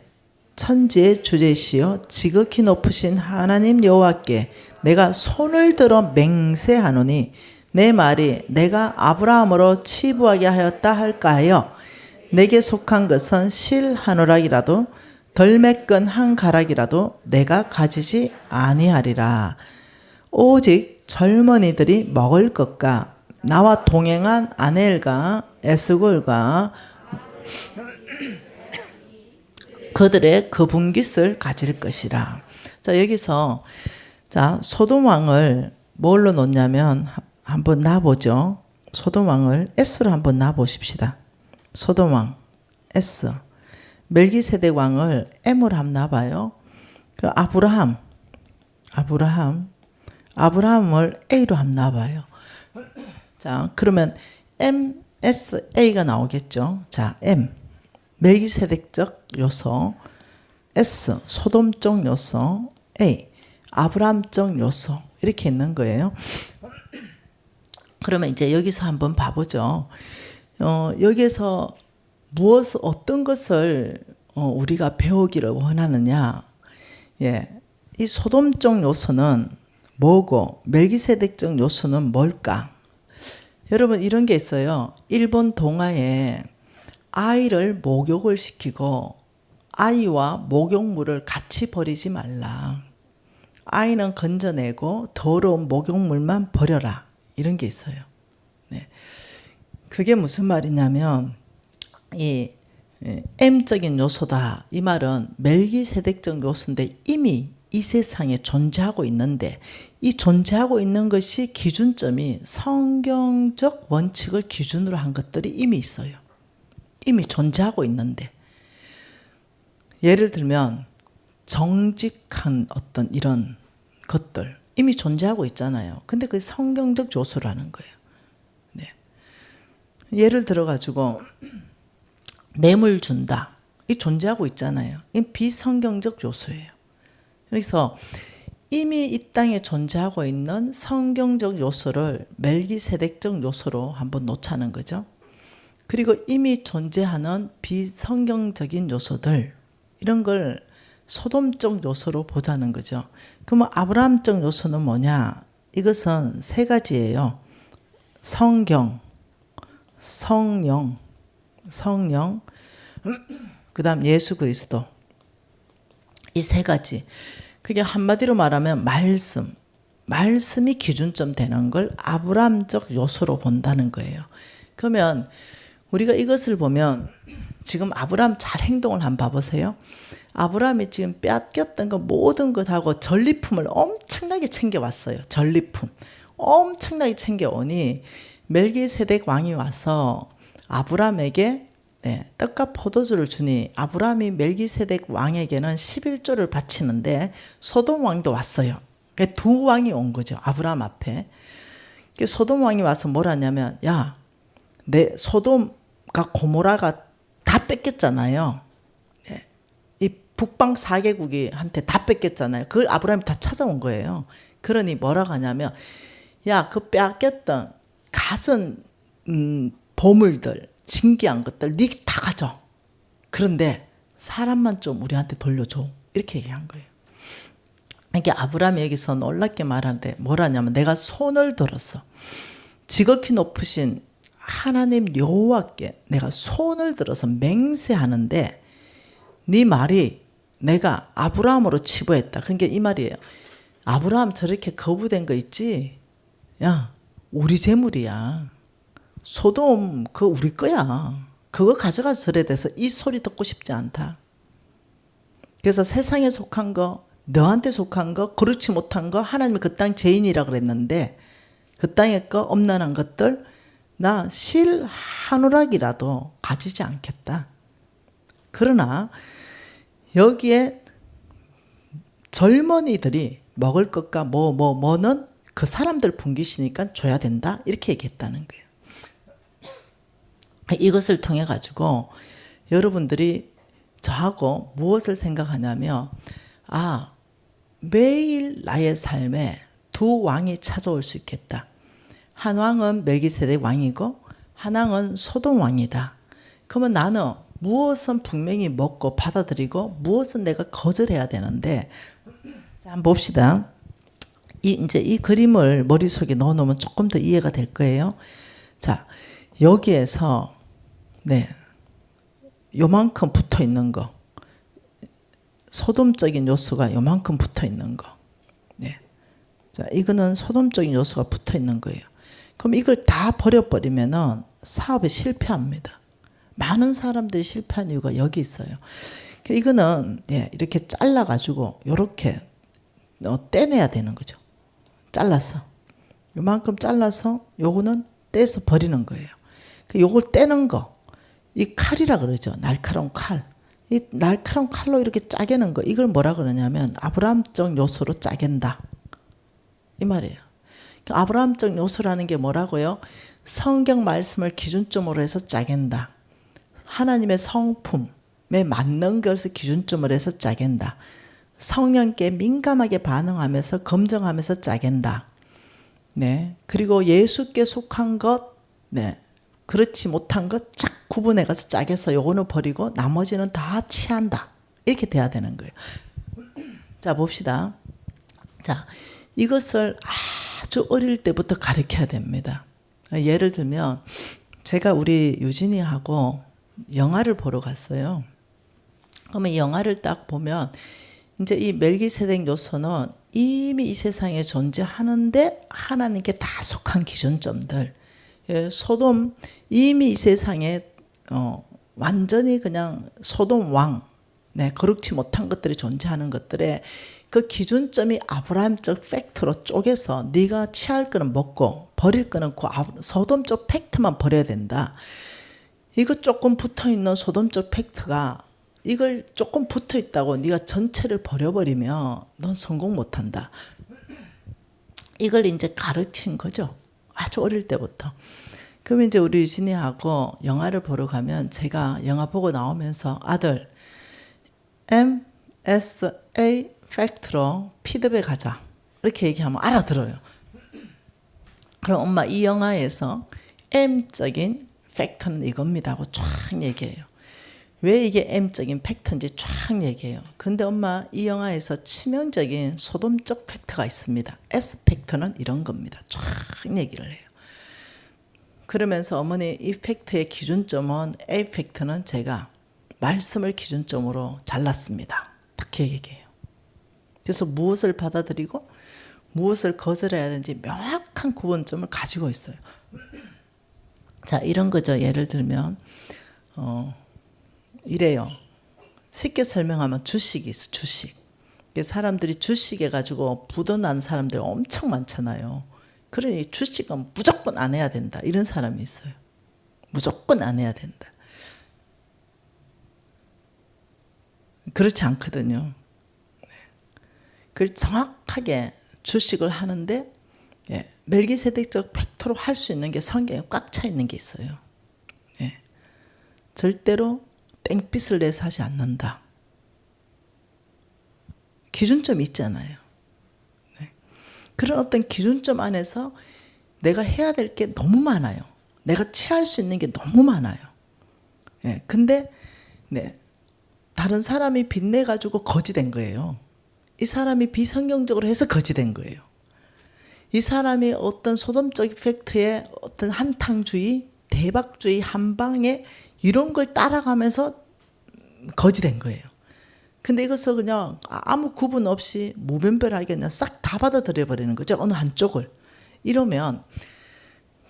천지의 주제시여 지극히 높으신 하나님 여호와께 내가 손을 들어 맹세하노니 내 말이 내가 아브라함으로 치부하게 하였다 할까 하여 내게 속한 것은 실 한 오락이라도 덜 매끈 한 가락이라도 내가 가지지 아니하리라. 오직 젊은이들이 먹을 것과 나와 동행한 아넬과 에스골과 그들의 그 분깃을 가질 것이라. 자, 여기서 자, 소돔 왕을 뭘로 놓냐면 한번 놔보죠. 소돔 왕을 S로 한번 놔보십시다. 소돔 왕 S. 멜기세덱 왕을 M으로 한번 놔봐요. 그 아브라함을 A로 한번 놔봐요. 자, 그러면 MSA가 나오겠죠. 자, M 멜기세덱적 요소, S 소돔적 요소, A 아브라함적 요소, 이렇게 있는 거예요. 그러면 이제 여기서 한번 봐보죠. 여기서 어떤 것을 우리가 배우기를 원하느냐? 예, 이 소돔적 요소는 뭐고 멜기세덱적 요소는 뭘까? 여러분 이런 게 있어요. 일본 동화에 아이를 목욕을 시키고 아이와 목욕물을 같이 버리지 말라. 아이는 건져내고 더러운 목욕물만 버려라. 이런 게 있어요. 네. 그게 무슨 말이냐면 이 M적인 요소다. 이 말은 멜기세덱적 요소인데 이미 이 세상에 존재하고 있는데 이 존재하고 있는 것이 기준점이 성경적 원칙을 기준으로 한 것들이 이미 있어요. 이미 존재하고 있는데 예를 들면 정직한 어떤 이런 것들 이미 존재하고 있잖아요. 근데 그게 성경적 요소라는 거예요. 네. 예를 들어 가지고 뇌물 준다. 이 존재하고 있잖아요. 이 비성경적 요소예요. 그래서 이미 이 땅에 존재하고 있는 성경적 요소를 멜기세덱적 요소로 한번 놓자는 거죠. 그리고 이미 존재하는 비성경적인 요소들 이런 걸 소돔적 요소로 보자는 거죠. 그러면 아브라함적 요소는 뭐냐? 이것은 세 가지예요. 성경, 성령, 그 다음 예수 그리스도. 이 세 가지. 그게 한마디로 말하면 말씀이 기준점 되는 걸 아브라함적 요소로 본다는 거예요. 그러면 우리가 이것을 보면 지금 아브라함 잘 행동을 한번 봐보세요. 아브라함이 지금 뺏겼던 거 모든 것하고 전리품을 엄청나게 챙겨왔어요. 전리품. 엄청나게 챙겨오니 멜기세덱 왕이 와서 아브라함에게 떡과 포도주를 주니 아브라함이 멜기세덱 왕에게는 11조를 바치는데 소돔 왕도 왔어요. 두 왕이 온 거죠. 아브라함 앞에. 소돔 왕이 와서 뭘 하냐면 야, 내 소돔과 고모라가 다 뺏겼잖아요. 이 북방 4개국이 한테 다 뺏겼잖아요. 그걸 아브라함이 다 찾아온 거예요. 그러니 뭐라고 하냐면 야, 그 뺏겼던 갖은 보물들 신기한 것들 네 다 가져. 그런데 사람만 좀 우리한테 돌려줘. 이렇게 얘기한 거예요. 이게 아브라함이 여기서 놀랍게 말하는데 뭐라냐면 내가 손을 들었어. 지극히 높으신 하나님 여호와께 내가 손을 들어서 맹세하는데 네 말이 내가 아브라함으로 치부했다. 그러니까 이 말이에요. 아브라함 저렇게 거부된 거 있지? 야, 우리 재물이야. 소돔 그거 우리 거야. 그거 가져가서 절에 대해서 이 소리 듣고 싶지 않다. 그래서 세상에 속한 거, 너한테 속한 거, 그렇지 못한 거 하나님이 그 땅 죄인이라 그랬는데 그 땅에 거 엄난한 것들 나 실 한 오락이라도 가지지 않겠다. 그러나 여기에 젊은이들이 먹을 것과 뭐는 그 사람들 분기시니까 줘야 된다. 이렇게 얘기했다는 거예요. 이것을 통해 가지고 여러분들이 저하고 무엇을 생각하냐면 매일 나의 삶에 두 왕이 찾아올 수 있겠다. 한 왕은 멜기세덱 왕이고 한 왕은 소돔 왕이다. 그러면 나는 무엇은 분명히 먹고 받아들이고 무엇은 내가 거절해야 되는데 자, 한번 봅시다. 이제 이 그림을 머릿속에 넣어놓으면 조금 더 이해가 될 거예요. 자, 여기에서 요만큼 붙어 있는 거, 소돔적인 요소가 요만큼 붙어 있는 거. 자, 이거는 소돔적인 요소가 붙어 있는 거예요. 그럼 이걸 다 버려버리면은 사업에 실패합니다. 많은 사람들이 실패한 이유가 여기 있어요. 이거는 이렇게 잘라가지고 이렇게 떼내야 되는 거죠. 잘라서 요만큼 잘라서 요거는 떼서 버리는 거예요. 요걸 떼는 거, 이 칼이라 그러죠. 날카로운 칼. 이 날카로운 칼로 이렇게 짜개는 거, 이걸 뭐라 그러냐면 아브라함적 요소로 짜갠다. 이 말이에요. 아브라함적 요소라는 게 뭐라고요? 성경 말씀을 기준점으로 해서 짜갠다. 하나님의 성품에 맞는 것을 기준점으로 해서 짜갠다. 성령께 민감하게 반응하면서 검증하면서 짜갠다. 그리고 예수께 속한 것, 그렇지 못한 것 쫙 구분해 가서 짜게서 요거는 버리고 나머지는 다 취한다. 이렇게 돼야 되는 거예요. 자, 봅시다. 자, 이것을 아주 어릴 때부터 가르쳐야 됩니다. 예를 들면 제가 우리 유진이하고 영화를 보러 갔어요. 그러면 영화를 딱 보면 이제 이 멜기세덱 요소는 이미 이 세상에 존재하는데 하나님께 다 속한 기준점들. 예, 소돔 이미 이 세상에 완전히 그냥 소돔 왕, 네, 거룩지 못한 것들이 존재하는 것들에 그 기준점이 아브라함적 팩트로 쪼개서 네가 취할 거는 먹고 버릴 거는 그 소돔적 팩트만 버려야 된다. 이거 조금 붙어있는 소돔적 팩트가 이걸 조금 붙어있다고 네가 전체를 버려버리면 넌 성공 못한다. 이걸 이제 가르친 거죠. 아주 어릴 때부터. 그러면 이제 우리 유진이하고 영화를 보러 가면 제가 영화 보고 나오면서 아들 MSA 팩트로 피드백 하자 이렇게 얘기하면 알아들어요. 그럼 엄마 이 영화에서 M적인 팩트는 이겁니다 하고 쫙 얘기해요. 왜 이게 M적인 팩트인지 쫙 얘기해요. 근데 엄마 이 영화에서 치명적인 소돔적 팩트가 있습니다. S 팩트는 이런 겁니다. 쫙 얘기를 해요. 그러면서 어머니 이 팩트의 기준점은 A 팩트는 제가 말씀을 기준점으로 잘랐습니다. 딱 얘기해요. 그래서 무엇을 받아들이고 무엇을 거절해야 되는지 명확한 구분점을 가지고 있어요. 자, 이런 거죠. 예를 들면 이래요. 쉽게 설명하면 주식이 있어. 주식. 사람들이 주식해 가지고 부도 난 사람들 엄청 많잖아요. 그러니 주식은 무조건 안 해야 된다. 이런 사람이 있어요. 무조건 안 해야 된다. 그렇지 않거든요. 그걸 정확하게 주식을 하는데 멜기세덱적 팩토로 할 수 있는 게 성경에 꽉 차 있는 게 있어요. 절대로 땡빛을 내서 하지 않는다. 기준점이 있잖아요. 그런 어떤 기준점 안에서 내가 해야 될 게 너무 많아요. 내가 취할 수 있는 게 너무 많아요. 근데 다른 사람이 빚내가지고 거지된 거예요. 이 사람이 비성경적으로 해서 거지된 거예요. 이 사람이 어떤 소돔적 팩트의 어떤 한탕주의, 대박주의, 한방에 이런 걸 따라가면서 거지된 거예요. 근데 이것을 그냥 아무 구분 없이 무분별하게 그냥 싹 다 받아들여 버리는 거죠. 어느 한쪽을. 이러면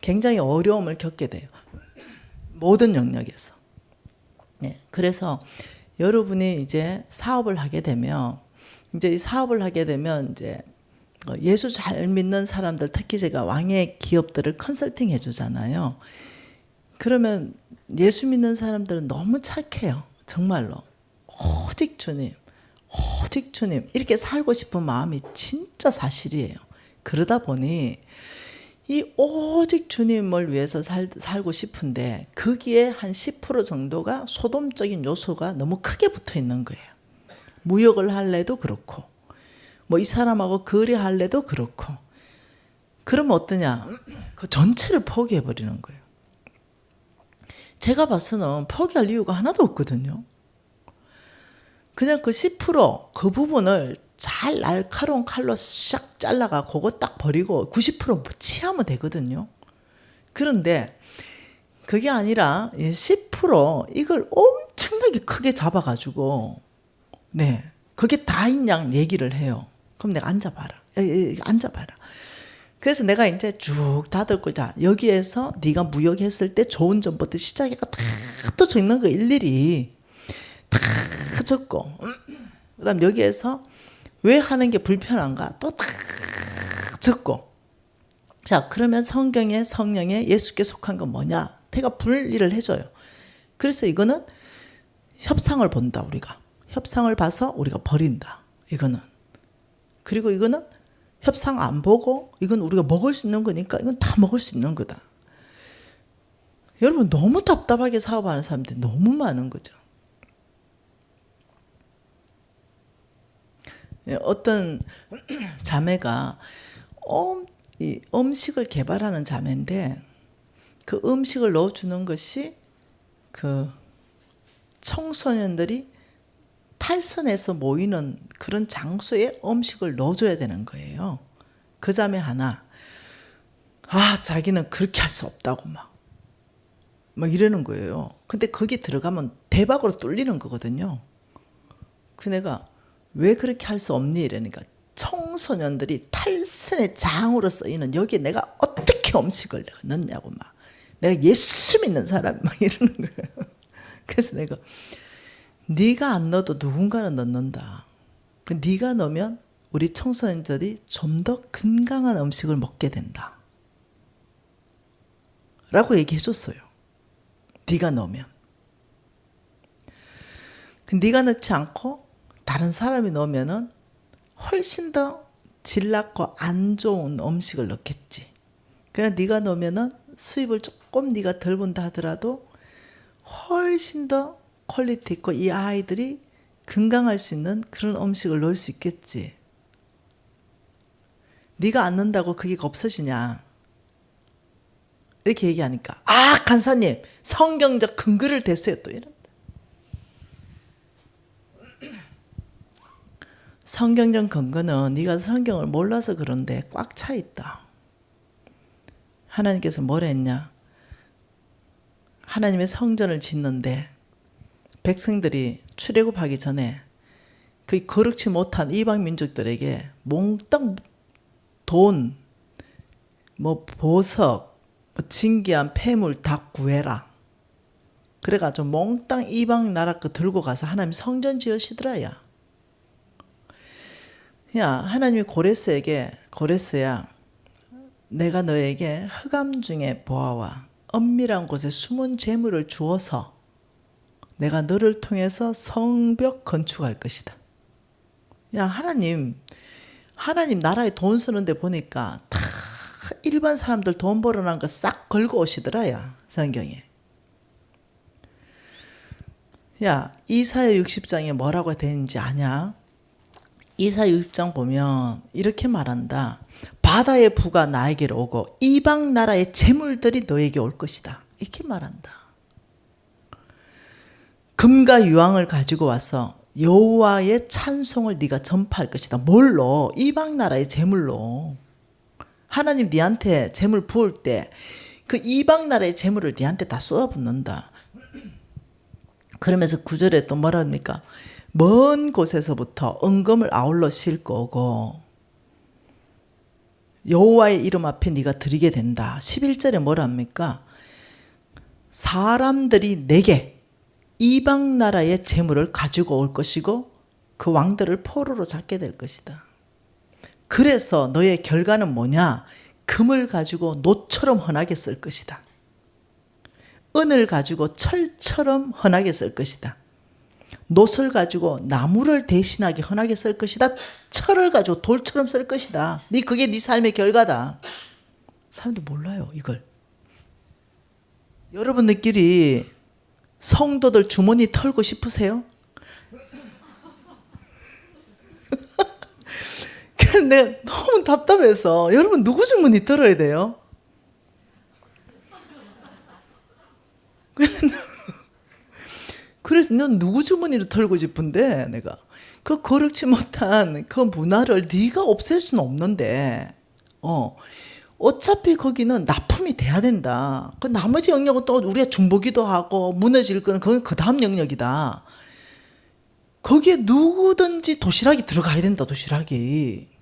굉장히 어려움을 겪게 돼요. 모든 영역에서. 그래서 여러분이 이제 사업을 하게 되면 이제 이 사업을 하게 되면 이제 예수 잘 믿는 사람들, 특히 제가 왕의 기업들을 컨설팅 해주잖아요. 그러면 예수 믿는 사람들은 너무 착해요. 정말로. 오직 주님, 오직 주님 이렇게 살고 싶은 마음이 진짜 사실이에요. 그러다 보니 이 오직 주님을 위해서 살고 싶은데 거기에 한 10% 정도가 소돔적인 요소가 너무 크게 붙어 있는 거예요. 무역을 할래도 그렇고 뭐 이 사람하고 거래할래도 그렇고 그러면 어떠냐? 그 전체를 포기해 버리는 거예요. 제가 봐서는 포기할 이유가 하나도 없거든요. 그냥 그 10% 부분을 잘 날카로운 칼로 샥 잘라가 그거 딱 버리고 90% 취하면 되거든요. 그런데 그게 아니라 10% 이걸 엄청나게 크게 잡아가지고 그게 다인 양 얘기를 해요. 그럼 내가 앉아봐라. 앉아봐라. 그래서 내가 이제 쭉 다듬고 자 여기에서 네가 무역했을 때 좋은 점부터 시작해가 다 또 적는 거 일일이 다 적고 그다음 여기에서 왜 하는 게 불편한가 또 다 적고 자 그러면 성경에 성령에 예수께 속한 건 뭐냐 태가 분리를 해줘요. 그래서 이거는 협상을 본다. 우리가 협상을 봐서 우리가 버린다. 이거는 그리고 이거는 협상 안 보고 이건 우리가 먹을 수 있는 거니까 이건 다 먹을 수 있는 거다. 여러분 너무 답답하게 사업하는 사람들이 너무 많은 거죠. 어떤 자매가 이 음식을 개발하는 자매인데 그 음식을 넣어주는 것이 그 청소년들이 탈선해서 모이는 그런 장소에 음식을 넣어줘야 되는 거예요. 그 자매 하나, 자기는 그렇게 할 수 없다고 막 이러는 거예요. 근데 거기 들어가면 대박으로 뚫리는 거거든요. 그 내가 왜 그렇게 할 수 없니? 이러니까 청소년들이 탈선의 장으로 쓰이는 여기에 내가 어떻게 음식을 내가 넣냐고 내가 예수 믿는 사람이 이러는 거예요. 그래서 내가 네가 안 넣어도 누군가는 넣는다. 네가 넣으면 우리 청소년들이 좀 더 건강한 음식을 먹게 된다. 라고 얘기해 줬어요. 네가 넣으면. 네가 넣지 않고 다른 사람이 넣으면은 훨씬 더 질 낮고 안 좋은 음식을 넣겠지. 그러나 네가 넣으면은 수입을 조금 네가 덜 본다 하더라도 훨씬 더 퀄리티 있고 이 아이들이 건강할 수 있는 그런 음식을 넣을 수 있겠지. 네가 안 넣는다고 그게 없어지냐. 이렇게 얘기하니까 간사님 성경적 근거를 대세요 또 이런다. 성경적 근거는 네가 성경을 몰라서 그런데 꽉 차 있다. 하나님께서 뭐라 했냐. 하나님의 성전을 짓는데 백성들이 출애굽하기 전에 그 거룩지 못한 이방 민족들에게 몽땅 돈, 보석, 진귀한 폐물 다 구해라. 그래가지고 몽땅 이방 나라 거 들고 가서 하나님 성전 지으시더라야. 야, 하나님이 고레스야, 내가 너에게 흑암 중에 보아와 은밀한 곳에 숨은 재물을 주어서 내가 너를 통해서 성벽 건축할 것이다. 야, 하나님 나라에 돈 쓰는데 보니까 다 일반 사람들 돈 벌어난 거 싹 걸고 오시더라야, 성경에. 야, 이사야 60장에 뭐라고 되는지 아냐? 이사야 60장 보면 이렇게 말한다. 바다의 부가 나에게로 오고 이방 나라의 재물들이 너에게 올 것이다. 이렇게 말한다. 금과 유황을 가지고 와서 여호와의 찬송을 네가 전파할 것이다. 뭘로? 이방 나라의 재물로. 하나님 네한테 재물 부을 때 그 이방 나라의 재물을 네한테 다 쏟아붓는다. 그러면서 9절에 또 뭐라 합니까? 먼 곳에서부터 은금을 아울러 실 거고 여호와의 이름 앞에 네가 드리게 된다. 11절에 뭐라 합니까? 사람들이 내게 이방 나라의 재물을 가지고 올 것이고 그 왕들을 포로로 잡게 될 것이다. 그래서 너의 결과는 뭐냐? 금을 가지고 노처럼 헌하게 쓸 것이다. 은을 가지고 철처럼 헌하게 쓸 것이다. 놋을 가지고 나무를 대신하게 헌하게 쓸 것이다. 철을 가지고 돌처럼 쓸 것이다. 그게 네 삶의 결과다. 사람들 몰라요, 이걸. 여러분들끼리 성도들 주머니 털고 싶으세요? 내가 너무 답답해서 여러분 누구 주머니 털어야 돼요? 그래서 넌 누구 주머니를 털고 싶은데 내가 그 거룩지 못한 그 문화를 네가 없앨 수는 없는데 어차피 거기는 납품이 돼야 된다. 그 나머지 영역은 또 우리가 중보기도 하고 무너질 거는 그건 그 다음 영역이다. 거기에 누구든지 도시락이 들어가야 된다. 도시락이.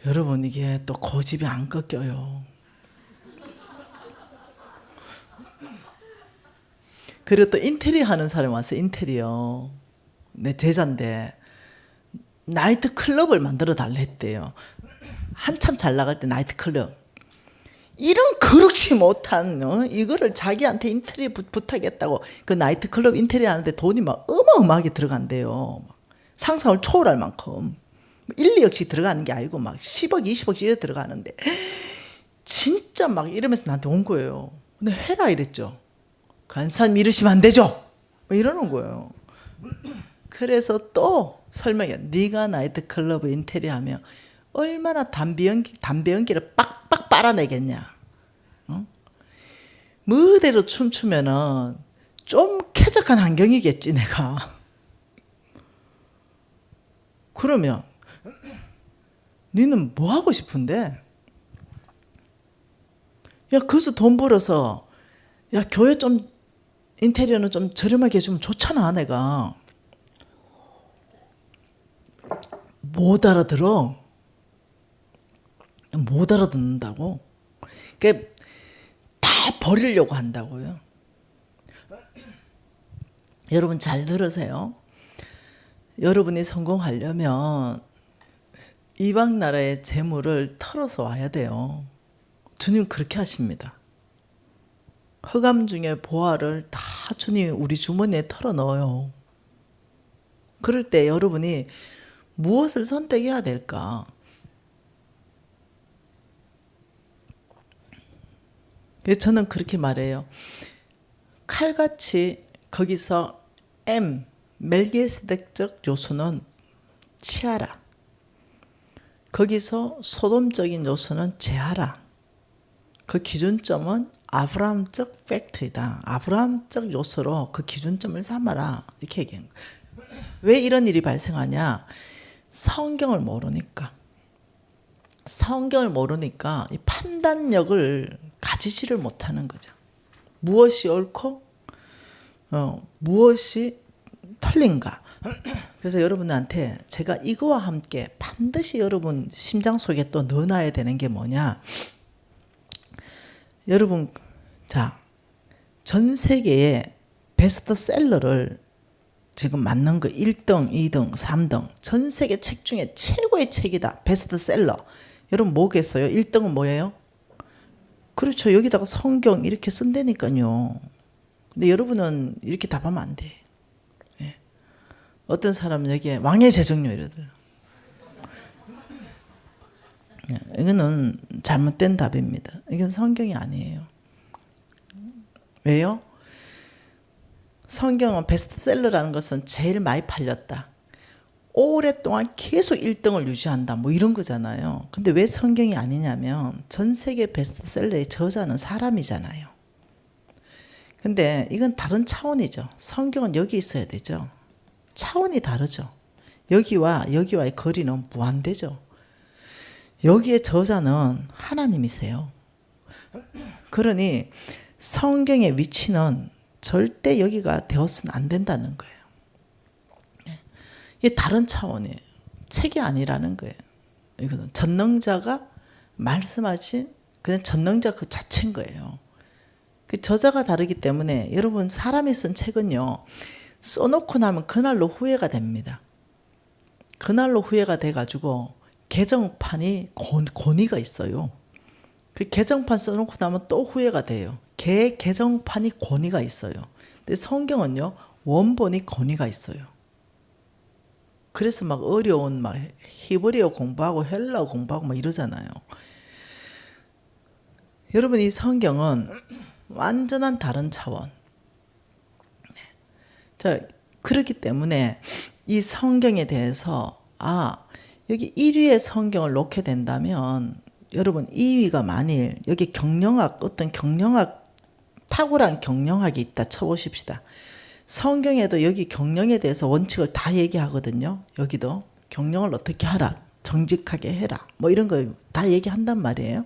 여러분 이게 또 고집이 안 꺾여요. 그리고 또 인테리어 하는 사람이 왔어요. 인테리어. 내 제자인데 나이트 클럽을 만들어 달래 했대요. 한참 잘 나갈 때 나이트 클럽. 이런 거룩지 못한 이거를 자기한테 인테리어 부탁했다고 그 나이트 클럽 인테리어 하는데 돈이 막 어마어마하게 들어간대요. 상상을 초월할 만큼. 1, 2억씩 들어가는 게 아니고 막 10억, 20억씩 이래 들어가는데 진짜 막 이러면서 나한테 온 거예요. 근데 해라 이랬죠. 간사님 이러시면 안 되죠. 이러는 거예요. 그래서 또 설명해. 네가 나이트 클럽 인테리어 하면 얼마나 담배 연기를 빡빡 빨아내겠냐. 어? 무대로 춤추면은 좀 쾌적한 환경이겠지 내가. 그러면 너는 뭐 하고 싶은데? 야, 거기서 돈 벌어서 야, 교회 좀 인테리어는 좀 저렴하게 해주면 좋잖아 내가. 못 알아들어. 못 알아듣는다고. 그러니까 다 버리려고 한다고요. 여러분 잘 들으세요. 여러분이 성공하려면 이방 나라의 재물을 털어서 와야 돼요. 주님 그렇게 하십니다. 흑암 중에 보화를 다 주님 우리 주머니에 털어 넣어요. 그럴 때 여러분이 무엇을 선택해야 될까? 저는 그렇게 말해요. 칼같이 거기서 멜기세덱적 요소는 취하라. 거기서 소돔적인 요소는 제하라. 그 기준점은 아브라함적 팩트이다. 아브라함적 요소로 그 기준점을 삼아라. 이렇게 얘기한 거예요. 왜 이런 일이 발생하냐? 성경을 모르니까. 성경을 모르니까 이 판단력을 가지지를 못하는 거죠. 무엇이 옳고 무엇이 틀린가. 그래서 여러분한테 제가 이거와 함께 반드시 여러분 심장 속에 또 넣어놔야 되는 게 뭐냐. 여러분 자, 전 세계의 베스트셀러를 지금 맞는 거 1등, 2등, 3등 전 세계 책 중에 최고의 책이다. 베스트셀러. 여러분 뭐겠어요? 1등은 뭐예요? 그렇죠. 여기다가 성경 이렇게 쓴다니까요. 근데 여러분은 이렇게 답하면 안 돼. 예. 어떤 사람은 여기에 왕의 재정료 이러더라. 예. 이거는 잘못된 답입니다. 이건 성경이 아니에요. 왜요? 성경은 베스트셀러라는 것은 제일 많이 팔렸다. 오랫동안 계속 1등을 유지한다. 뭐 이런 거잖아요. 근데 왜 성경이 아니냐면 전 세계 베스트셀러의 저자는 사람이잖아요. 근데 이건 다른 차원이죠. 성경은 여기 있어야 되죠. 차원이 다르죠. 여기와의 거리는 무한대죠. 여기의 저자는 하나님이세요. 그러니 성경의 위치는 절대 여기가 되었으면 안 된다는 거예요. 이게 다른 차원이에요. 책이 아니라는 거예요. 이거는 전능자가 말씀하신 그냥 전능자 그 자체인 거예요. 그 저자가 다르기 때문에 여러분 사람이 쓴 책은요. 써놓고 나면 그날로 후회가 됩니다. 그날로 후회가 돼가지고 개정판이 권위가 있어요. 그 개정판 써놓고 나면 또 후회가 돼요. 개정판이 권위가 있어요. 근데 성경은요. 원본이 권위가 있어요. 그래서 막 어려운 막 히브리어 공부하고 헬라어 공부하고 막 이러잖아요. 여러분 이 성경은 완전한 다른 차원. 자, 그렇기 때문에 이 성경에 대해서 여기 1위의 성경을 놓게 된다면 여러분 2위가 만일 여기 어떤 경영학 탁월한 경영학이 있다 쳐보십시다. 성경에도 여기 경영에 대해서 원칙을 다 얘기하거든요. 여기도 경영을 어떻게 하라, 정직하게 해라, 뭐 이런 거 다 얘기한단 말이에요.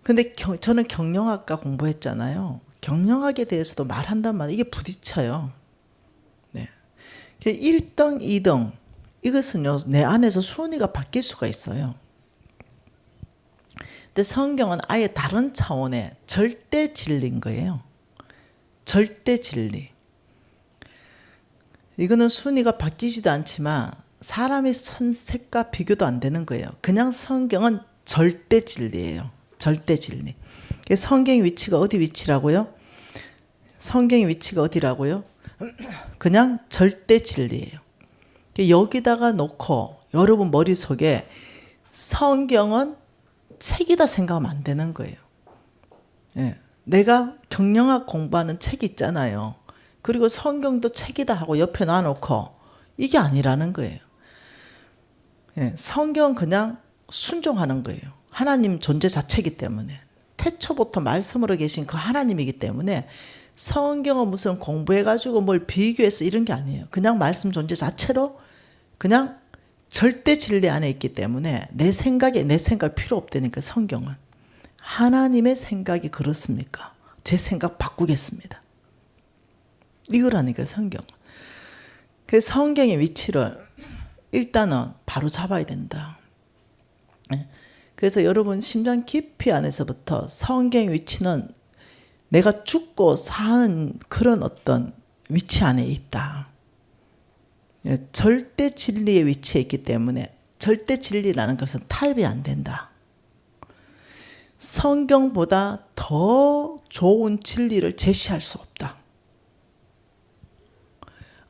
근데 저는 경영학과 공부했잖아요. 경영학에 대해서도 말한단 말이에요. 이게 부딪혀요. 네. 1등, 2등 이것은요 내 안에서 순위가 바뀔 수가 있어요. 근데 성경은 아예 다른 차원의 절대 진리인 거예요. 절대 진리. 이거는 순위가 바뀌지도 않지만 사람의 선택과 비교도 안 되는 거예요. 그냥 성경은 절대 진리예요. 절대 진리. 성경의 위치가 어디 위치라고요? 성경의 위치가 어디라고요? 그냥 절대 진리예요. 여기다가 놓고 여러분 머릿속에 성경은 책이다 생각하면 안 되는 거예요. 예. 내가 경영학 공부하는 책이 있잖아요. 그리고 성경도 책이다 하고 옆에 놔놓고 이게 아니라는 거예요. 성경은 그냥 순종하는 거예요. 하나님 존재 자체이기 때문에. 태초부터 말씀으로 계신 그 하나님이기 때문에 성경은 무슨 공부해가지고 뭘 비교해서 이런 게 아니에요. 그냥 말씀 존재 자체로 그냥 절대 진리 안에 있기 때문에 내 생각 필요 없다니까. 성경은 하나님의 생각이 그렇습니까? 제 생각 바꾸겠습니다. 이거라니까 성경은. 그 성경의 위치를 일단은 바로 잡아야 된다. 그래서 여러분 심장 깊이 안에서부터 성경의 위치는 내가 죽고 사는 그런 어떤 위치 안에 있다. 절대 진리의 위치에 있기 때문에 절대 진리라는 것은 타협이 안 된다. 성경보다 더 좋은 진리를 제시할 수 없다.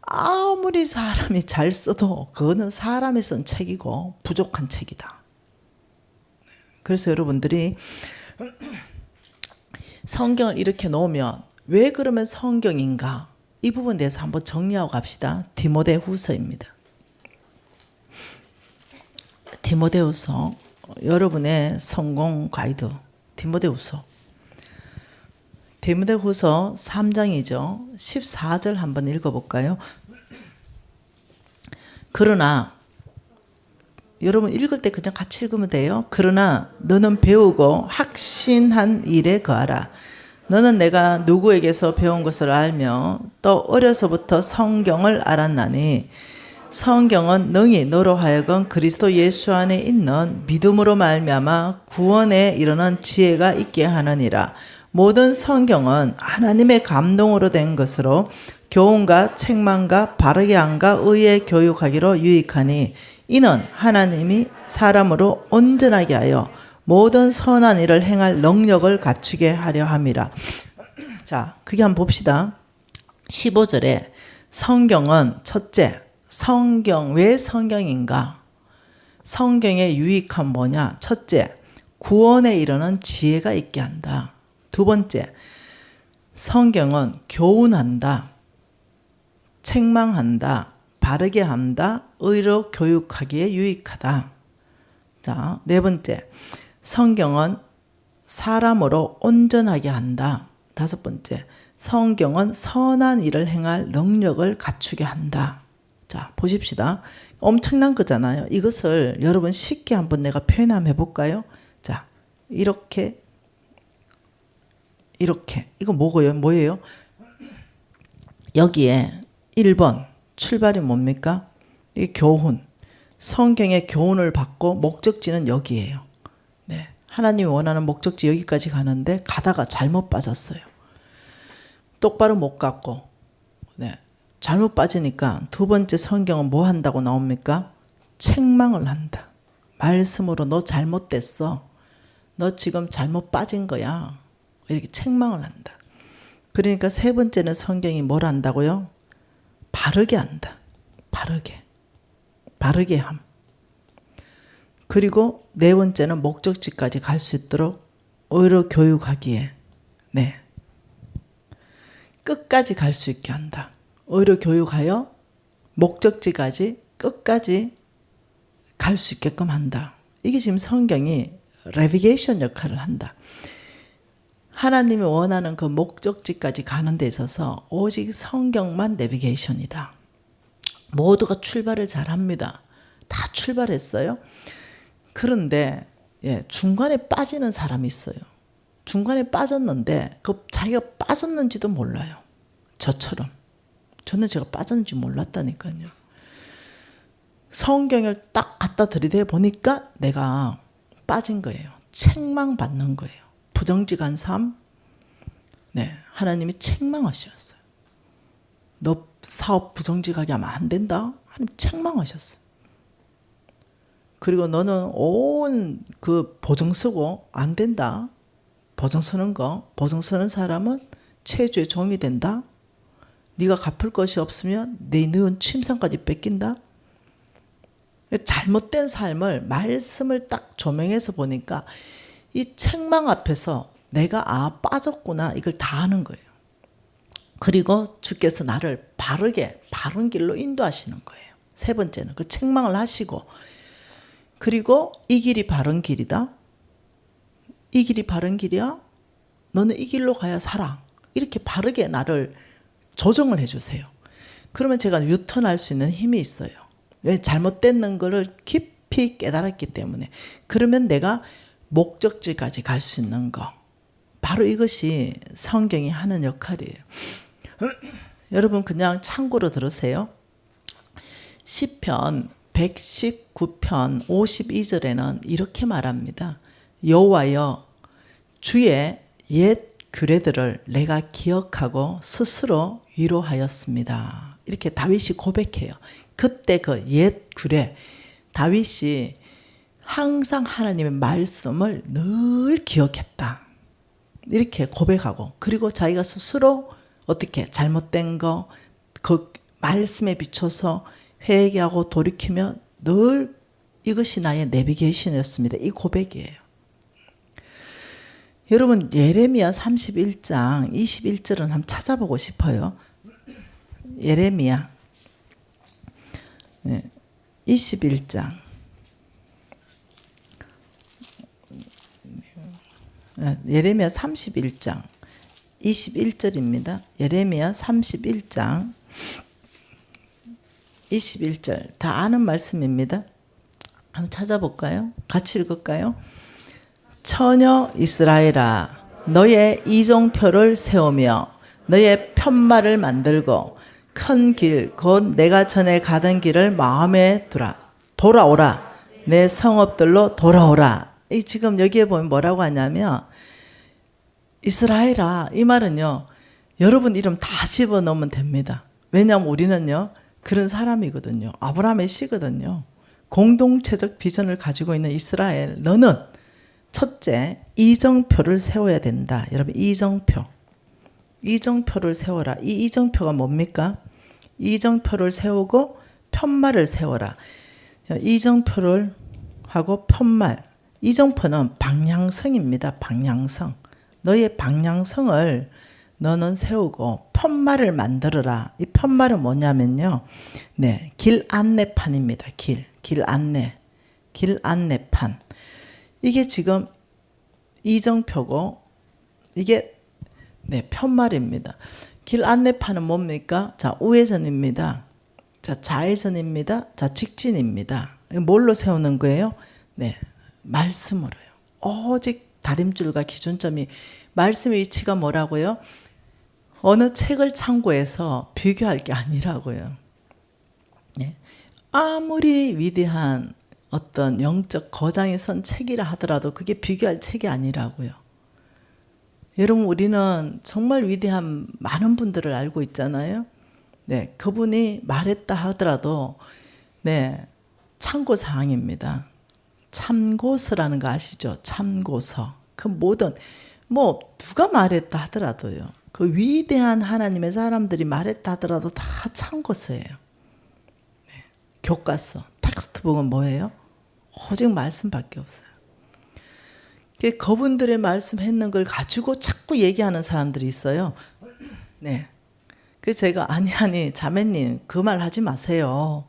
아무리 사람이 잘 써도 그거는 사람이 쓴 책이고 부족한 책이다. 그래서 여러분들이 성경을 이렇게 놓으면 왜 그러면 성경인가? 이 부분에 대해서 한번 정리하고 갑시다. 디모데후서입니다. 디모데후서, 여러분의 성공 가이드 디모데후서. 디모데후서 3장이죠. 14절 한번 읽어볼까요? 그러나 여러분 읽을 때 그냥 같이 읽으면 돼요. 그러나 너는 배우고 확신한 일에 거하라. 너는 내가 누구에게서 배운 것을 알며 또 어려서부터 성경을 알았나니 성경은 능히 너로 하여금 그리스도 예수 안에 있는 믿음으로 말미암아 구원에 이르는 지혜가 있게 하느니라. 모든 성경은 하나님의 감동으로 된 것으로 교훈과 책망과 바르게 함과 의에 교육하기로 유익하니 이는 하나님이 사람으로 온전하게 하여 모든 선한 일을 행할 능력을 갖추게 하려 함이라. 자, 그게 한번 봅시다. 15절에 성경은 첫째, 성경, 왜 성경인가? 성경의 유익한 뭐냐? 첫째, 구원에 이르는 지혜가 있게 한다. 두 번째, 성경은 교훈한다, 책망한다, 바르게 한다, 의로 교육하기에 유익하다. 자, 네 번째, 성경은 사람으로 온전하게 한다. 다섯 번째, 성경은 선한 일을 행할 능력을 갖추게 한다. 자, 보십시다. 엄청난 거잖아요. 이것을 여러분 쉽게 한번 내가 표현 한번 해볼까요? 자, 이렇게 이거 뭐예요? 여기에 1번 출발이 뭡니까? 이게 교훈. 성경의 교훈을 받고 목적지는 여기예요. 네. 하나님이 원하는 목적지 여기까지 가는데 가다가 잘못 빠졌어요. 똑바로 못 갔고, 네. 잘못 빠지니까 두 번째 성경은 뭐 한다고 나옵니까? 책망을 한다. 말씀으로 너 잘못됐어. 너 지금 잘못 빠진 거야. 이렇게 책망을 한다. 그러니까 세 번째는 성경이 뭘 한다고요? 바르게 한다. 바르게 함. 그리고 네 번째는 목적지까지 갈 수 있도록 의로 교육하기에, 네, 끝까지 갈 수 있게 한다. 의로 교육하여 목적지까지 끝까지 갈 수 있게끔 한다. 이게 지금 성경이 내비게이션 역할을 한다. 하나님이 원하는 그 목적지까지 가는 데 있어서 오직 성경만 내비게이션이다. 모두가 출발을 잘합니다. 다 출발했어요. 그런데 중간에 빠지는 사람이 있어요. 중간에 빠졌는데 그 자기가 빠졌는지도 몰라요. 저처럼. 저는 제가 빠졌는지 몰랐다니까요. 성경을 딱 갖다 들이대 보니까 내가 빠진 거예요. 책망받는 거예요. 부정직한 삶, 네, 하나님이 책망하셨어요. 너 사업 부정직하게 하면 안 된다. 하나님 책망하셨어요. 그리고 너는 온 그 보증 쓰고 안 된다. 보증 쓰는 사람은 체주의 종이 된다. 네가 갚을 것이 없으면 네 너는 침상까지 뺏긴다. 잘못된 삶을 말씀을 딱 조명해서 보니까 이 책망 앞에서 내가 빠졌구나 이걸 다 아는 거예요. 그리고 주께서 나를 바른 길로 인도하시는 거예요. 세 번째는 그 책망을 하시고 그리고 이 길이 바른 길이다. 이 길이 바른 길이야. 너는 이 길로 가야 살아. 이렇게 바르게 나를 조정을 해주세요. 그러면 제가 유턴할 수 있는 힘이 있어요. 왜? 잘못된 거를 깊이 깨달았기 때문에. 그러면 내가 목적지까지 갈 수 있는 거. 바로 이것이 성경이 하는 역할이에요. 여러분 그냥 참고로 들으세요. 시편 119편 52절에는 이렇게 말합니다. 여호와여 주의 옛 규례들을 내가 기억하고 스스로 위로하였습니다. 이렇게 다윗이 고백해요. 그때 그 옛 규례, 다윗이 항상 하나님의 말씀을 늘 기억했다. 이렇게 고백하고, 그리고 자기가 스스로 어떻게 잘못된 거 그 말씀에 비춰서 회개하고 돌이키며 늘 이것이 나의 내비게이션이었습니다. 이 고백이에요. 여러분 예레미야 31장 21절은 한번 찾아보고 싶어요. 예레미야 21장 예레미야 31장 21절입니다. 예레미야 31장 21절 다 아는 말씀입니다. 한번 찾아볼까요? 같이 읽을까요? 처녀 이스라엘아 너의 이정표를 세우며 너의 편말을 만들고 큰 길 곧 내가 전에 가던 길을 마음에 두라. 돌아오라. 내 성읍들로 돌아오라. 이 지금 여기에 보면 뭐라고 하냐면 이스라엘아 이 말은요 여러분 이름 다 집어넣으면 됩니다. 왜냐하면 우리는요 그런 사람이거든요. 아브라함의 씨거든요. 공동체적 비전을 가지고 있는 이스라엘 너는 첫째 이정표를 세워야 된다. 여러분 이정표를 세워라. 이 이정표가 뭡니까? 이정표를 세우고 편말을 세워라. 이정표를 하고 편말. 이정표는 방향성입니다. 방향성. 너의 방향성을 너는 세우고 편말을 만들어라. 이 편말은 뭐냐면요. 네, 길 안내판입니다. 길 안내판. 이게 지금 이정표고 이게 네, 편말입니다. 길 안내판은 뭡니까? 자, 우회전입니다. 자, 좌회전입니다. 자, 직진입니다. 뭘로 세우는 거예요? 네, 말씀으로요. 오직 다림줄과 기준점이 말씀의 위치가 뭐라고요? 어느 책을 참고해서 비교할 게 아니라고요. 네. 아무리 위대한 어떤 영적 거장에 선 책이라 하더라도 그게 비교할 책이 아니라고요. 여러분 우리는 정말 위대한 많은 분들을 알고 있잖아요. 네, 그분이 말했다 하더라도 네, 참고사항입니다. 참고서라는 거 아시죠? 참고서. 그 모든 뭐 누가 말했다 하더라도요. 그 위대한 하나님의 사람들이 말했다 하더라도 다 참고서예요. 네, 교과서, 텍스트북은 뭐예요? 오직 말씀밖에 없어요. 그분들의 말씀했는 걸 가지고 자꾸 얘기하는 사람들이 있어요. 네. 그래서 제가 아니 자매님 그 말 하지 마세요.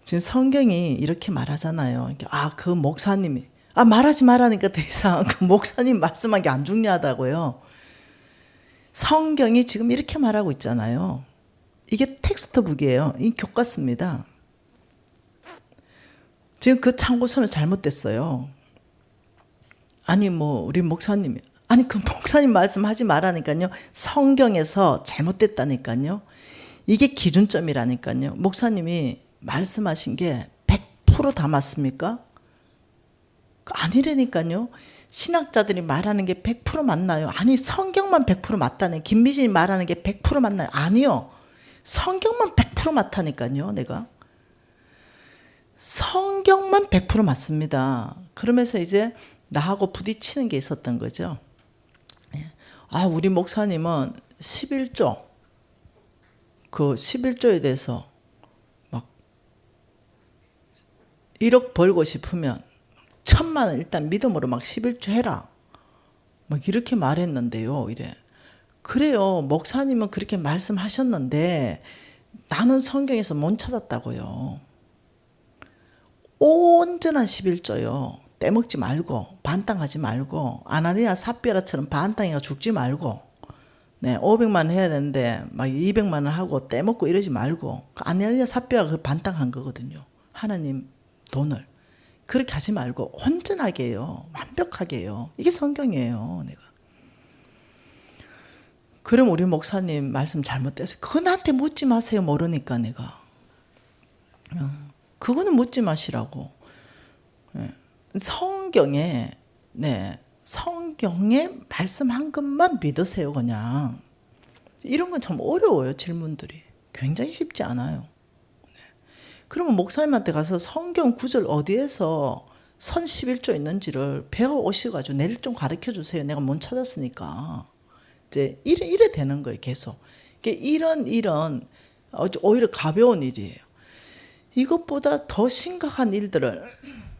지금 성경이 이렇게 말하잖아요. 그 목사님이 말하지 말라니까 더 이상 그 목사님 말씀한 게 안 중요하다고요. 성경이 지금 이렇게 말하고 있잖아요. 이게 텍스트북이에요. 이 교과서입니다. 지금 그 참고서는 잘못됐어요. 우리 목사님이 그 목사님 말씀하지 말라니까요. 성경에서 잘못됐다니까요. 이게 기준점이라니까요. 목사님이 말씀하신 게 100% 다 맞습니까? 아니라니까요. 신학자들이 말하는 게 100% 맞나요? 아니 성경만 100% 맞다네. 김미진이 말하는 게 100% 맞나요? 아니요. 성경만 100% 맞다니까요. 내가 성경만 100% 맞습니다. 그러면서 이제 나하고 부딪히는 게 있었던 거죠. 우리 목사님은 11조 그 11조에 대해서 막 1억 벌고 싶으면 1,000만 원 일단 믿음으로 막 11조 해라. 막 이렇게 말했는데요. 이래. 그래요. 목사님은 그렇게 말씀하셨는데 나는 성경에서 못 찾았다고요. 온전한 11조요. 떼먹지 말고 반땅하지 말고 아나니아 삽비라처럼 반땅해가 죽지 말고, 네, 500만 원 해야 되는데 막 200만 원 하고 떼먹고 이러지 말고, 아나니아 삽비가 그 반땅한 거거든요. 하나님 돈을 그렇게 하지 말고 온전하게 해요. 완벽하게 해요. 이게 성경이에요. 내가. 그럼 우리 목사님 말씀 잘못됐어요. 그거 나한테 묻지 마세요. 모르니까 내가. 그거는 묻지 마시라고. 성경에, 네, 성경에 말씀한 것만 믿으세요. 그냥. 이런 건 참 어려워요. 질문들이 굉장히 쉽지 않아요. 그러면 목사님한테 가서 성경 구절 어디에서 선 11조 있는지를 배워 오셔가지고 내일 좀 가르쳐 주세요. 내가 못 찾았으니까. 이제 이래 되는 거예요. 계속. 이런 오히려 가벼운 일이에요. 이것보다 더 심각한 일들을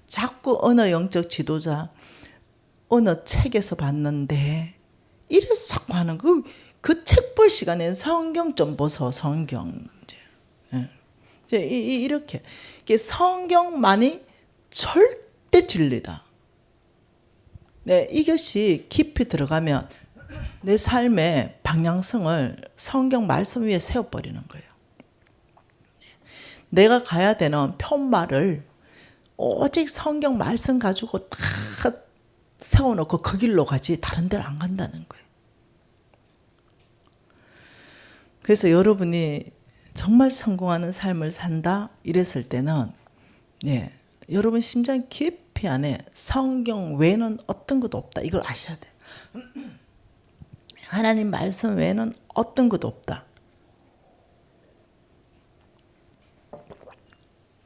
자꾸 어느 영적 지도자 어느 책에서 봤는데 이래서 자꾸 하는 거. 그 책 볼 시간에 성경 좀 보소. 성경. 이제 이렇게 성경만이 절대 진리다. 네, 이것이 깊이 들어가면 내 삶의 방향성을 성경 말씀 위에 세워버리는 거예요. 내가 가야 되는 편말을 오직 성경 말씀 가지고 다 세워놓고 그 길로 가지 다른 데로 안 간다는 거예요. 그래서 여러분이 정말 성공하는 삶을 산다 이랬을 때는, 네, 여러분 심장 깊이 안에 성경 외에는 어떤 것도 없다. 이걸 아셔야 돼요. 하나님 말씀 외에는 어떤 것도 없다.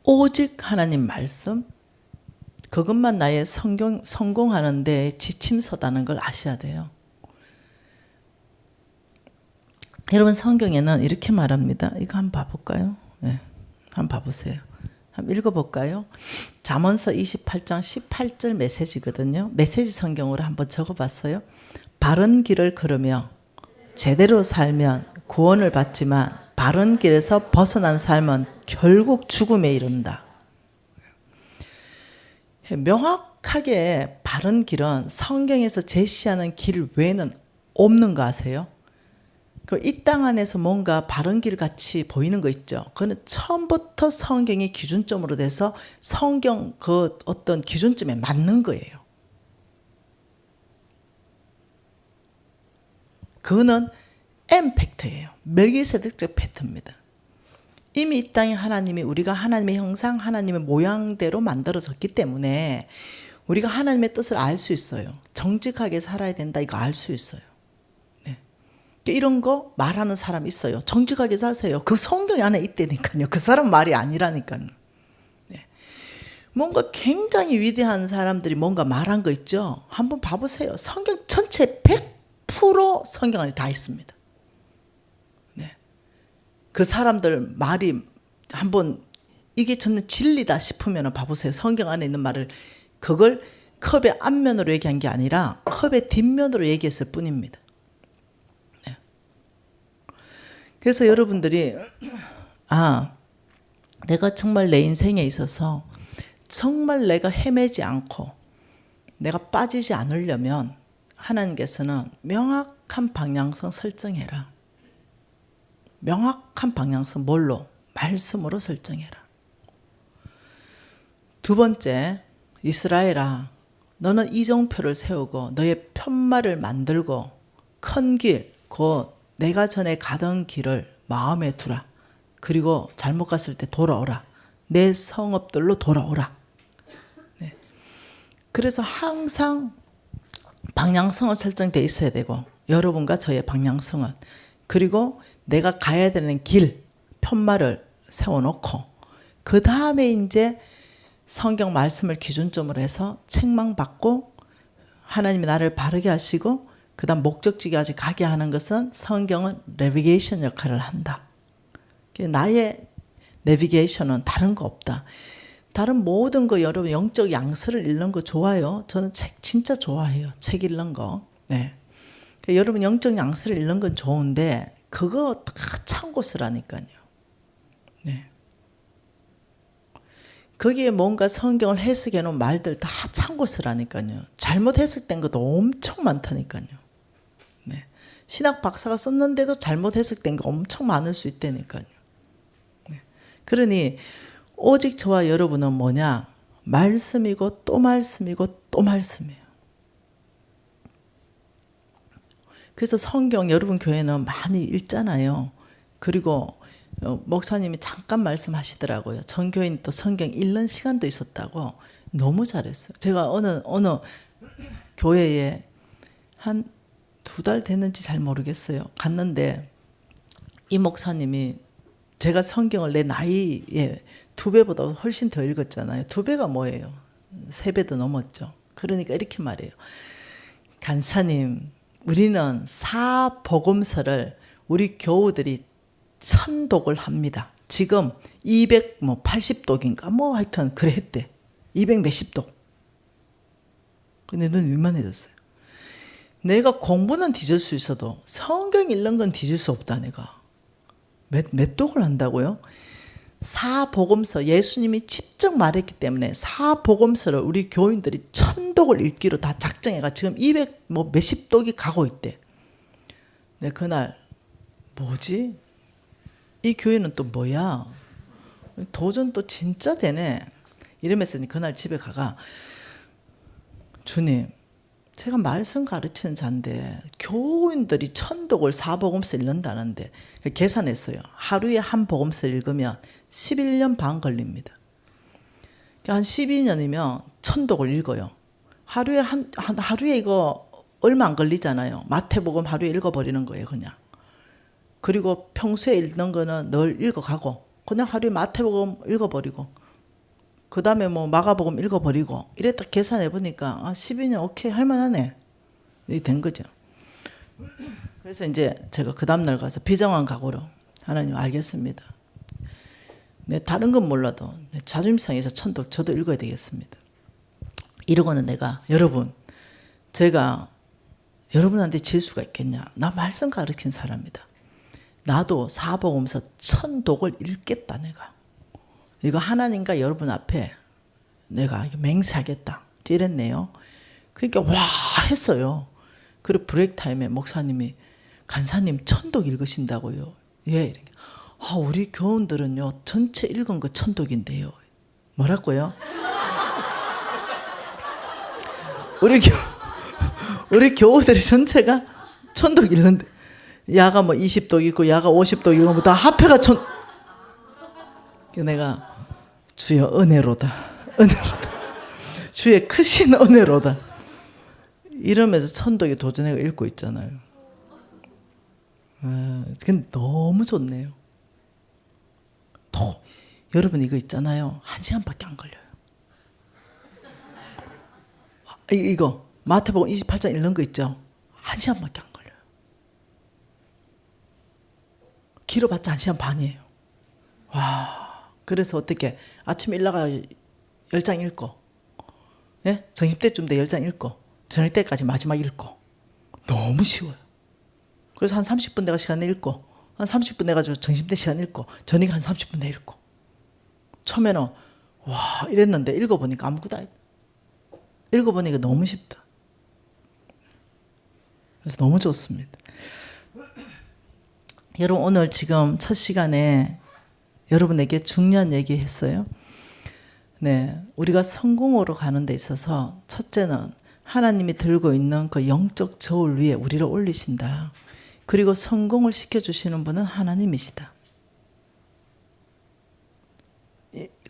오직 하나님 말씀, 그것만 나의 성공하는 데 지침서다는 걸 아셔야 돼요. 여러분 성경에는 이렇게 말합니다. 이거 한번 봐볼까요? 네, 한번 봐보세요. 한번 읽어볼까요? 잠언서 28장 18절 메시지거든요. 메시지 성경으로 한번 적어봤어요. 바른 길을 걸으며 제대로 살면 구원을 받지만 바른 길에서 벗어난 삶은 결국 죽음에 이른다. 명확하게 바른 길은 성경에서 제시하는 길 외에는 없는 거 아세요? 이 땅 안에서 뭔가 바른 길 같이 보이는 거 있죠. 그거는 처음부터 성경이 기준점으로 돼서 성경 그 어떤 기준점에 맞는 거예요. 그거는 엠팩트예요. 멜기세덱적 팩트입니다. 이미 이 땅에 하나님이 우리가 하나님의 형상, 하나님의 모양대로 만들어졌기 때문에 우리가 하나님의 뜻을 알 수 있어요. 정직하게 살아야 된다. 이거 알 수 있어요. 네. 이런 거 말하는 사람 있어요. 정직하게 사세요. 그 성경 안에 있다니까요. 그 사람 말이 아니라니까요. 네. 뭔가 굉장히 위대한 사람들이 뭔가 말한 거 있죠. 한번 봐보세요. 성경 전체 100% 성경 안에 다 있습니다. 그 사람들 말이 한번 이게 저는 진리다 싶으면 봐보세요. 성경 안에 있는 말을 그걸 컵의 앞면으로 얘기한 게 아니라 컵의 뒷면으로 얘기했을 뿐입니다. 네. 그래서 여러분들이 내가 정말 내 인생에 있어서 정말 내가 헤매지 않고 내가 빠지지 않으려면 하나님께서는 명확한 방향성 설정해라. 명확한 방향성 뭘로? 말씀으로 설정해라. 두 번째, 이스라엘아, 너는 이정표를 세우고 너의 편말을 만들고 큰 길, 곧 내가 전에 가던 길을 마음에 두라. 그리고 잘못 갔을 때 돌아오라. 내 성읍들로 돌아오라. 네. 그래서 항상 방향성은 설정되어 있어야 되고, 여러분과 저의 방향성은, 그리고 내가 가야 되는 길, 편말을 세워놓고 그 다음에 이제 성경 말씀을 기준점으로 해서 책망받고 하나님이 나를 바르게 하시고 그 다음 목적지까지 가게 하는 것은 성경은 내비게이션 역할을 한다. 나의 내비게이션은 다른 거 없다. 다른 모든 거 여러분 영적 양서를 읽는 거 좋아요. 저는 책 진짜 좋아해요. 책 읽는 거. 네. 여러분 영적 양서를 읽는 건 좋은데 그거 다 참고 쓰라니까요. 네. 거기에 뭔가 성경을 해석해 놓은 말들 다 참고 쓰라니까요. 잘못 해석된 것도 엄청 많다니까요. 네. 신학 박사가 썼는데도 잘못 해석된 게 엄청 많을 수 있다니까요. 네. 그러니 오직 저와 여러분은 뭐냐? 말씀이고 또 말씀이고 또 말씀이에요. 그래서 성경 여러분 교회는 많이 읽잖아요. 그리고 목사님이 잠깐 말씀하시더라고요. 전교인 또 성경 읽는 시간도 있었다고. 너무 잘했어요. 제가 어느 교회에 한 2달 됐는지 잘 모르겠어요. 갔는데 이 목사님이 제가 성경을 내 나이에 2배보다 훨씬 더 읽었잖아요. 2배가 뭐예요? 3배도 넘었죠. 그러니까 이렇게 말해요. 간사님, 우리는 사복음서를 우리 교우들이 1000독을 합니다. 지금 280독인가 뭐 하여튼 그래 했대. 200 몇십 독. 근데 눈이 위만해졌어요. 내가 공부는 뒤질 수 있어도 성경 읽는 건 뒤질 수 없다 내가. 몇 독을 한다고요? 사복음서 예수님이 직접 말했기 때문에 사복음서를 우리 교인들이 1000독을 읽기로 다 작정해가 지금 200 뭐 몇십 독이 가고 있대. 내 그날 뭐지? 이 교회는 또 뭐야? 도전 또 진짜 되네. 이러면서 그날 집에 가가 주님, 제가 말씀 가르치는 자인데 교인들이 1000독을 사복음서 읽는다는데 계산했어요. 하루에 한 복음서 읽으면 11년 반 걸립니다. 한 12년이면 1000독을 읽어요. 하루에 이거 얼마 안 걸리잖아요. 마태복음 하루에 읽어버리는 거예요, 그냥. 그리고 평소에 읽는 거는 늘 읽어가고 그냥 하루에 마태복음 읽어버리고 그 다음에 뭐 마가복음 읽어버리고 이랬다 계산해 보니까 12년 오케이 할만하네 이 된 거죠. 그래서 이제 제가 그 다음날 가서 비정한 각오로 하나님 알겠습니다. 내 다른 건 몰라도 내 자존심 상해서 1000독 저도 읽어야 되겠습니다. 이러고는 내가 여러분 제가 여러분한테 질 수가 있겠냐. 나 말씀 가르친 사람이다. 나도 사복음서 1000독을 읽겠다 내가. 이거 하나님과 여러분 앞에 내가 맹세하겠다. 이랬네요. 그러니까 와 했어요. 그리고 브레이크 타임에 목사님이 간사님 1000독 읽으신다고요. 예. 우리 교원들은요 전체 읽은 거 1000독인데요. 뭐라고요? 우리 교우들이 전체가 1000독 읽는데 야가 뭐 20독 있고 야가 50독 읽으면 다 합해가 내가 주여 은혜로다 주의 크신 은혜로다 이러면서 1000독에 도전해가 읽고 있잖아요. 근데 너무 좋네요. 또 여러분 이거 있잖아요. 1시간밖에 안 걸려요. 이거 마태복음 28장 읽는 거 있죠. 1시간밖에 안 걸려요. 길어봤자 1시간 반이에요. 와, 그래서 어떻게 아침에 일나가 10장 읽고, 예? 점심때쯤 돼 10장 읽고, 저녁 때까지 마지막 읽고, 너무 쉬워요. 그래서 한 30분 내가 시간 내 읽고, 한 30분 내가지고 점심때 시간 읽고, 저녁에 한 30분 내 읽고. 처음에는 와 이랬는데 읽어보니까 아무것도 아니다. 읽어보니까 너무 쉽다. 그래서 너무 좋습니다. 여러분 오늘 지금 첫 시간에 여러분에게 중요한 얘기 했어요. 네, 우리가 성공으로 가는 데 있어서 첫째는 하나님이 들고 있는 그 영적 저울 위에 우리를 올리신다. 그리고 성공을 시켜주시는 분은 하나님이시다.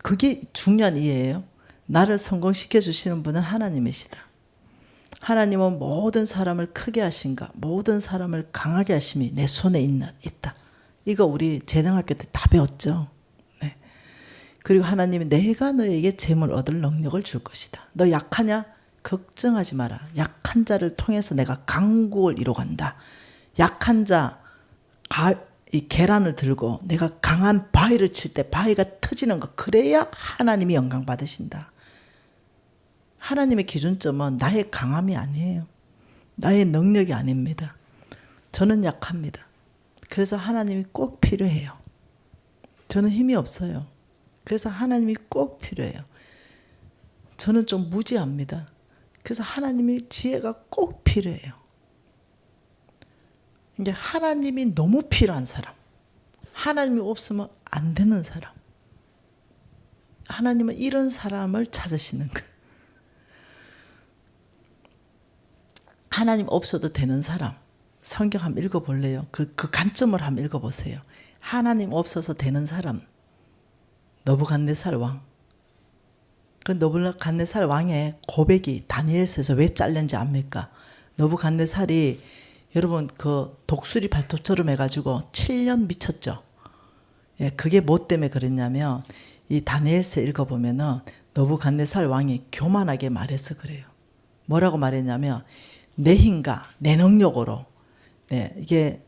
그게 중요한 이해예요. 나를 성공시켜주시는 분은 하나님이시다. 하나님은 모든 사람을 크게 하신가 모든 사람을 강하게 하심이 내 손에 있다. 이거 우리 재능학교 때 다 배웠죠. 네. 그리고 하나님이 내가 너에게 재물 얻을 능력을 줄 것이다. 너 약하냐? 걱정하지 마라. 약한 자를 통해서 내가 강국을 이뤄간다. 약한 자 이 계란을 들고 내가 강한 바위를 칠 때 바위가 터지는 거 그래야 하나님이 영광 받으신다. 하나님의 기준점은 나의 강함이 아니에요. 나의 능력이 아닙니다. 저는 약합니다. 그래서 하나님이 꼭 필요해요. 저는 힘이 없어요. 그래서 하나님이 꼭 필요해요. 저는 좀 무지합니다. 그래서 하나님이 지혜가 꼭 필요해요. 이제 하나님이 너무 필요한 사람, 하나님이 없으면 안 되는 사람, 하나님은 이런 사람을 찾으시는 거예요. 하나님 없어도 되는 사람, 성경 한번 읽어볼래요? 그 관점을 한번 읽어보세요. 하나님 없어서 되는 사람, 너부갓네살 왕. 그 너부갓네살 왕의 고백이 다니엘서에서 왜 잘렸는지 압니까? 너부갓네살이 여러분 그 독수리 발톱처럼 해가지고 7년 미쳤죠. 예, 그게 뭐 때문에 그랬냐면 이 다니엘서 읽어보면은 너부갓네살 왕이 교만하게 말해서 그래요. 뭐라고 말했냐면 내 힘과 내 능력으로, 네, 이게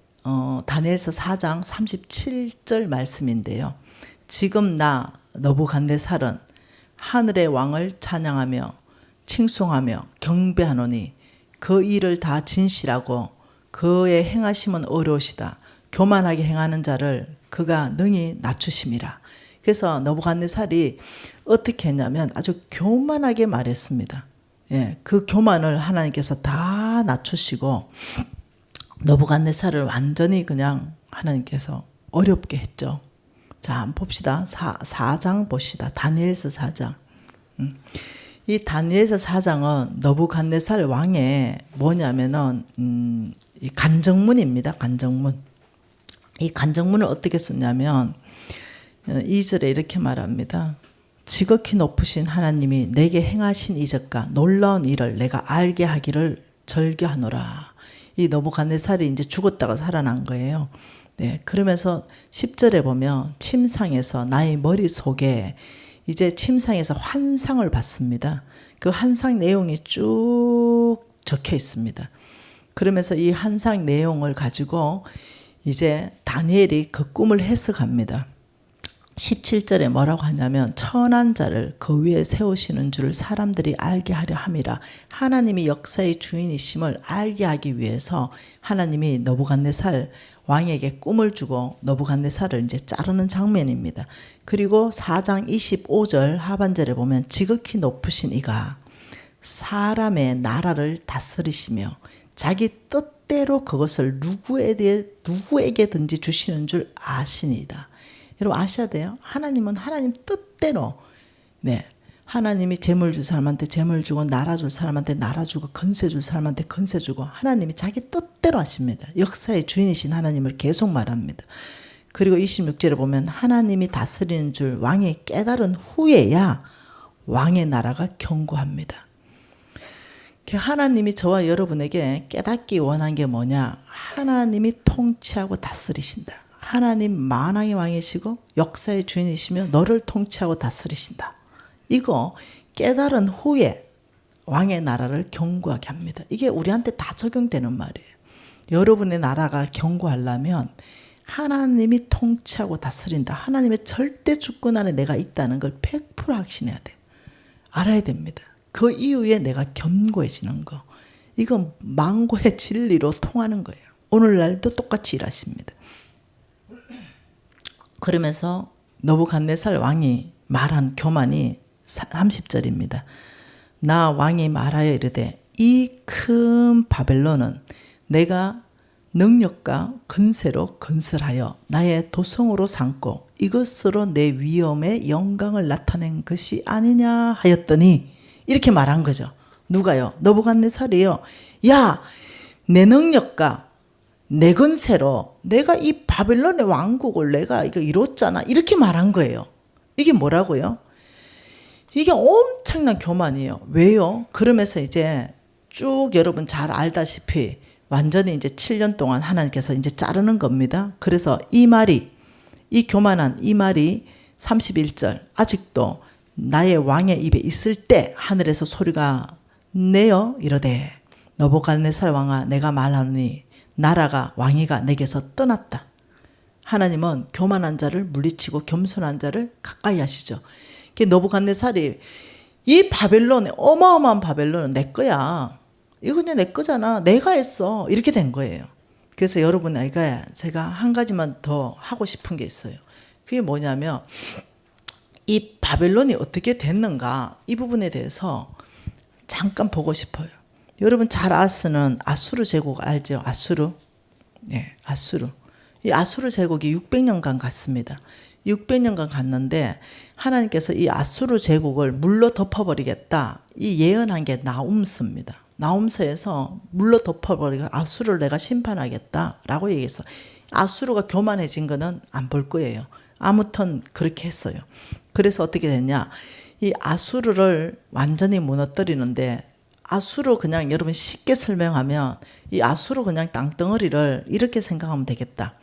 다니엘서 4장 37절 말씀인데요. 지금 나 너부갓네살은 하늘의 왕을 찬양하며 칭송하며 경배하노니 그 일을 다 진실하고 그의 행하심은 어려우시다. 교만하게 행하는 자를 그가 능히 낮추심이라. 그래서 너부갓네살이 어떻게 했냐면 아주 교만하게 말했습니다. 예, 그 교만을 하나님께서 다 낮추시고 너부갓네살을 완전히 그냥 하나님께서 어렵게 했죠. 자, 한번 봅시다. 4장 봅시다. 다니엘서 4장. 이 다니엘서 4장은 너부갓네살 왕의 뭐냐면은 이 간정문입니다. 간정문. 이 간정문을 어떻게 썼냐면 2절에 이렇게 말합니다. 지극히 높으신 하나님이 내게 행하신 이적과 놀라운 일을 내가 알게 하기를 절규하노라. 이 너부갓네살이 이제 죽었다가 살아난 거예요. 네, 그러면서 10절에 보면 침상에서 나의 머릿속에 이제 침상에서 환상을 봤습니다. 그 환상 내용이 쭉 적혀 있습니다. 그러면서 이 환상 내용을 가지고 이제 다니엘이 그 꿈을 해석합니다. 17절에 뭐라고 하냐면 천한 자를 그 위에 세우시는 줄을 사람들이 알게 하려 함이라. 하나님이 역사의 주인이심을 알게 하기 위해서 하나님이 너부갓네살 왕에게 꿈을 주고 너부갓네살을 이제 자르는 장면입니다. 그리고 4장 25절 하반절에 보면 지극히 높으신 이가 사람의 나라를 다스리시며 자기 뜻대로 그것을 누구에게든지 주시는 줄 아시니이다. 여러분 아셔야 돼요. 하나님은 하나님 뜻대로, 네, 하나님이 재물 줄 사람한테 재물 주고 나라 줄 사람한테 나라 주고 건세 줄 사람한테 건세 주고 하나님이 자기 뜻대로 하십니다. 역사의 주인이신 하나님을 계속 말합니다. 그리고 26절에 보면 하나님이 다스리는 줄 왕이 깨달은 후에야 왕의 나라가 견고합니다. 하나님이 저와 여러분에게 깨닫기 원한 게 뭐냐? 하나님이 통치하고 다스리신다. 하나님 만왕의 왕이시고 역사의 주인이시며 너를 통치하고 다스리신다. 이거 깨달은 후에 왕의 나라를 견고하게 합니다. 이게 우리한테 다 적용되는 말이에요. 여러분의 나라가 견고하려면 하나님이 통치하고 다스린다. 하나님의 절대 주권 안에 내가 있다는 걸 100% 확신해야 돼요. 알아야 됩니다. 그 이후에 내가 견고해지는 거. 이건 망고의 진리로 통하는 거예요. 오늘날도 똑같이 일하십니다. 그러면서 너부갓네살 왕이 말한 교만이 30절입니다. 나 왕이 말하여 이르되 이 큰 바벨론은 내가 능력과 건세로 건설하여 나의 도성으로 삼고 이것으로 내 위엄의 영광을 나타낸 것이 아니냐 하였더니 이렇게 말한 거죠. 누가요? 너부갓네살이요. 야, 내 능력과 내 건세로 내가 이 바벨론의 왕국을 내가 이거 이뤘잖아. 이렇게 말한 거예요. 이게 뭐라고요? 이게 엄청난 교만이에요. 왜요? 그러면서 이제 쭉 여러분 잘 알다시피 완전히 이제 7년 동안 하나님께서 이제 자르는 겁니다. 그래서 이 말이, 이 교만한 이 말이 31절 아직도 나의 왕의 입에 있을 때 하늘에서 소리가 내어 이르되 너부갓네살 왕아 내가 말하노니 나라가 왕위가 내게서 떠났다. 하나님은 교만한 자를 물리치고 겸손한 자를 가까이 하시죠. 너부갓네살이 이 바벨론의 어마어마한 바벨론은 내 거야. 이거 그냥 내 거잖아. 내가 했어. 이렇게 된 거예요. 그래서 여러분에게 제가 한 가지만 더 하고 싶은 게 있어요. 그게 뭐냐면 이 바벨론이 어떻게 됐는가 이 부분에 대해서 잠깐 보고 싶어요. 여러분 잘 아시는 아수르 제국 알죠? 아수르. 네, 아수르. 이 아수르 제국이 600년간 갔습니다. 600년간 갔는데 하나님께서 이 아수르 제국을 물로 덮어버리겠다. 이 예언한 게 나움서입니다. 나움서에서 물로 덮어버리고 아수르를 내가 심판하겠다라고 얘기했어. 아수르가 교만해진 거는 안 볼 거예요. 아무튼 그렇게 했어요. 그래서 어떻게 됐냐? 이 아수르를 완전히 무너뜨리는데 아수르 그냥 여러분 쉽게 설명하면 이 아수르 그냥 땅덩어리를 이렇게 생각하면 되겠다.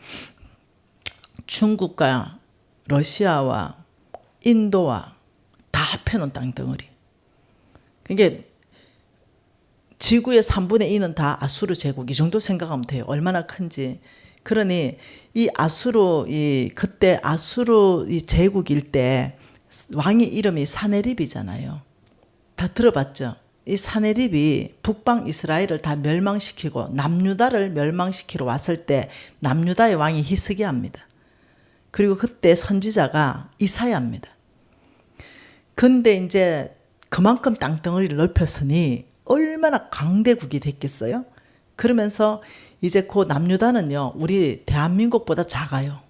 중국과 러시아와 인도와 다 합해놓은 땅덩어리. 그게 지구의 3분의 2는 다 아수르 제국 이 정도 생각하면 돼요. 얼마나 큰지. 그러니 이 아수르 그때 아수르 이 제국일 때 왕의 이름이 사네립이잖아요. 다 들어봤죠? 이 사네립이 북방 이스라엘을 다 멸망시키고 남유다를 멸망시키러 왔을 때 남유다의 왕이 히스기야입니다. 그리고 그때 선지자가 이사야입니다. 근데 이제 그만큼 땅덩어리를 넓혔으니 얼마나 강대국이 됐겠어요? 그러면서 이제 그 남유다는요, 우리 대한민국보다 작아요.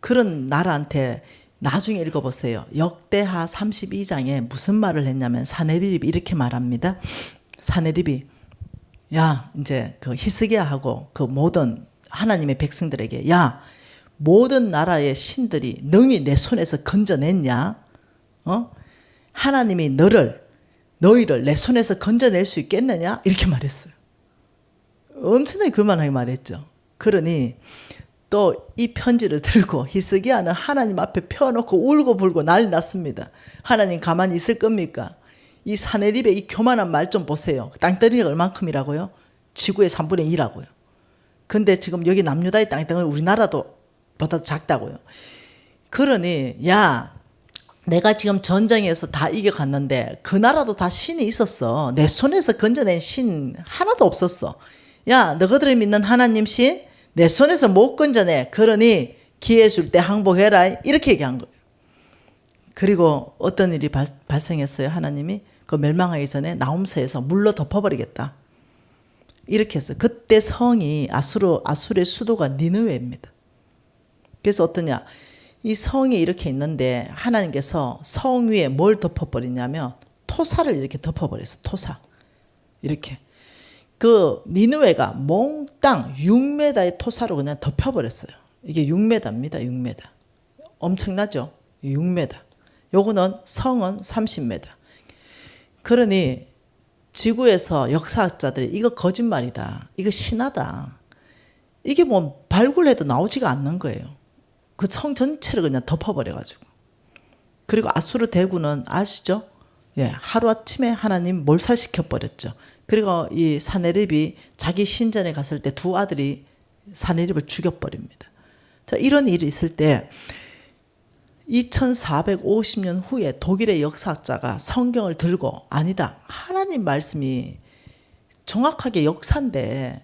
그런 나라한테 나중에 읽어보세요. 역대하 32장에 무슨 말을 했냐면 사네립이 이렇게 말합니다. 사네립이 야 이제 그 히스기야하고 그 모든 하나님의 백성들에게 야 모든 나라의 신들이 능히 내 손에서 건져냈냐? 하나님이 너희를 내 손에서 건져낼 수 있겠느냐? 이렇게 말했어요. 엄청나게 그만하게 말했죠. 그러니 또 이 편지를 들고 히스기야는 하나님 앞에 펴놓고 울고 불고 난리 났습니다. 하나님 가만히 있을 겁니까? 이 사네립의 이 교만한 말 좀 보세요. 땅덩어리가 얼만큼이라고요? 지구의 3분의 2라고요. 근데 지금 여기 남유다의 땅덩어리 우리나라도 보다 작다고요. 그러니 야 내가 지금 전쟁에서 다 이겨갔는데 그 나라도 다 신이 있었어. 내 손에서 건져낸 신 하나도 없었어. 야 너희들이 믿는 하나님 신 내 손에서 못 건져내. 그러니 기회 줄 때 항복해라. 이렇게 얘기한 거예요. 그리고 어떤 일이 발생했어요. 하나님이 그 멸망하기 전에 나움서에서 물로 덮어버리겠다. 이렇게 했어요. 그때 성이 아수르의 수도가 니느웨입니다. 그래서 어떠냐? 이 성이 이렇게 있는데 하나님께서 성 위에 뭘 덮어버리냐면 토사를 이렇게 덮어버렸어요. 토사. 이렇게. 그 니느웨가 몽땅 6m의 토사로 그냥 덮여버렸어요. 이게 6m입니다. 6m. 엄청나죠? 6m. 요거는 성은 30m. 그러니 지구에서 역사학자들이 이거 거짓말이다. 이거 신화다. 이게 뭐 발굴해도 나오지가 않는 거예요. 그 성 전체를 그냥 덮어버려가지고. 그리고 아수르 대군은 아시죠? 예, 하루아침에 하나님 몰살시켜버렸죠. 그리고 이 사네립이 자기 신전에 갔을 때 두 아들이 사네립을 죽여버립니다. 자, 이런 일이 있을 때 2450년 후에 독일의 역사학자가 성경을 들고 아니다. 하나님 말씀이 정확하게 역사인데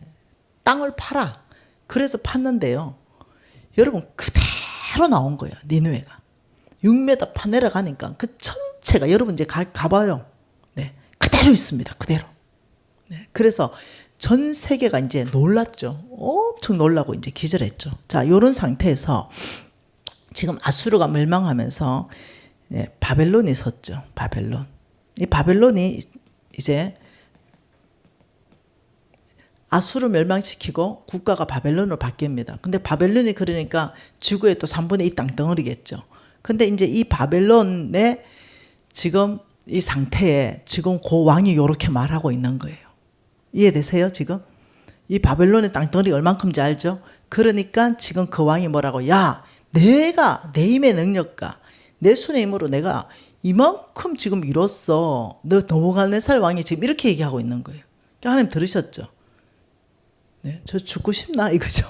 땅을 팔아. 그래서 팠는데요. 여러분 그대로 나온 거예요. 니느웨가. 6m 파 내려가니까 그 전체가 여러분 이제 가봐요. 네, 그대로 있습니다. 그대로. 네, 그래서 전 세계가 이제 놀랐죠. 엄청 놀라고 이제 기절했죠. 자, 이런 상태에서 지금 아수르가 멸망하면서 바벨론이 섰죠. 바벨론. 이 바벨론이 이제 아수르 멸망시키고 국가가 바벨론으로 바뀝니다. 근데 바벨론이 그러니까 지구의 또 3분의 2 땅덩어리겠죠. 근데 이제 이 바벨론의 지금 이 상태에 지금 그 왕이 이렇게 말하고 있는 거예요. 이해되세요, 지금? 이 바벨론의 땅덩어리 얼만큼인지 알죠? 그러니까 지금 그 왕이 뭐라고, 야, 내가 내 힘의 능력과 내 손의 힘으로 내가 이만큼 지금 이뤘어. 너 느부갓네살 왕이 지금 이렇게 얘기하고 있는 거예요. 하나님 들으셨죠? 네, 저 죽고 싶나 이거죠.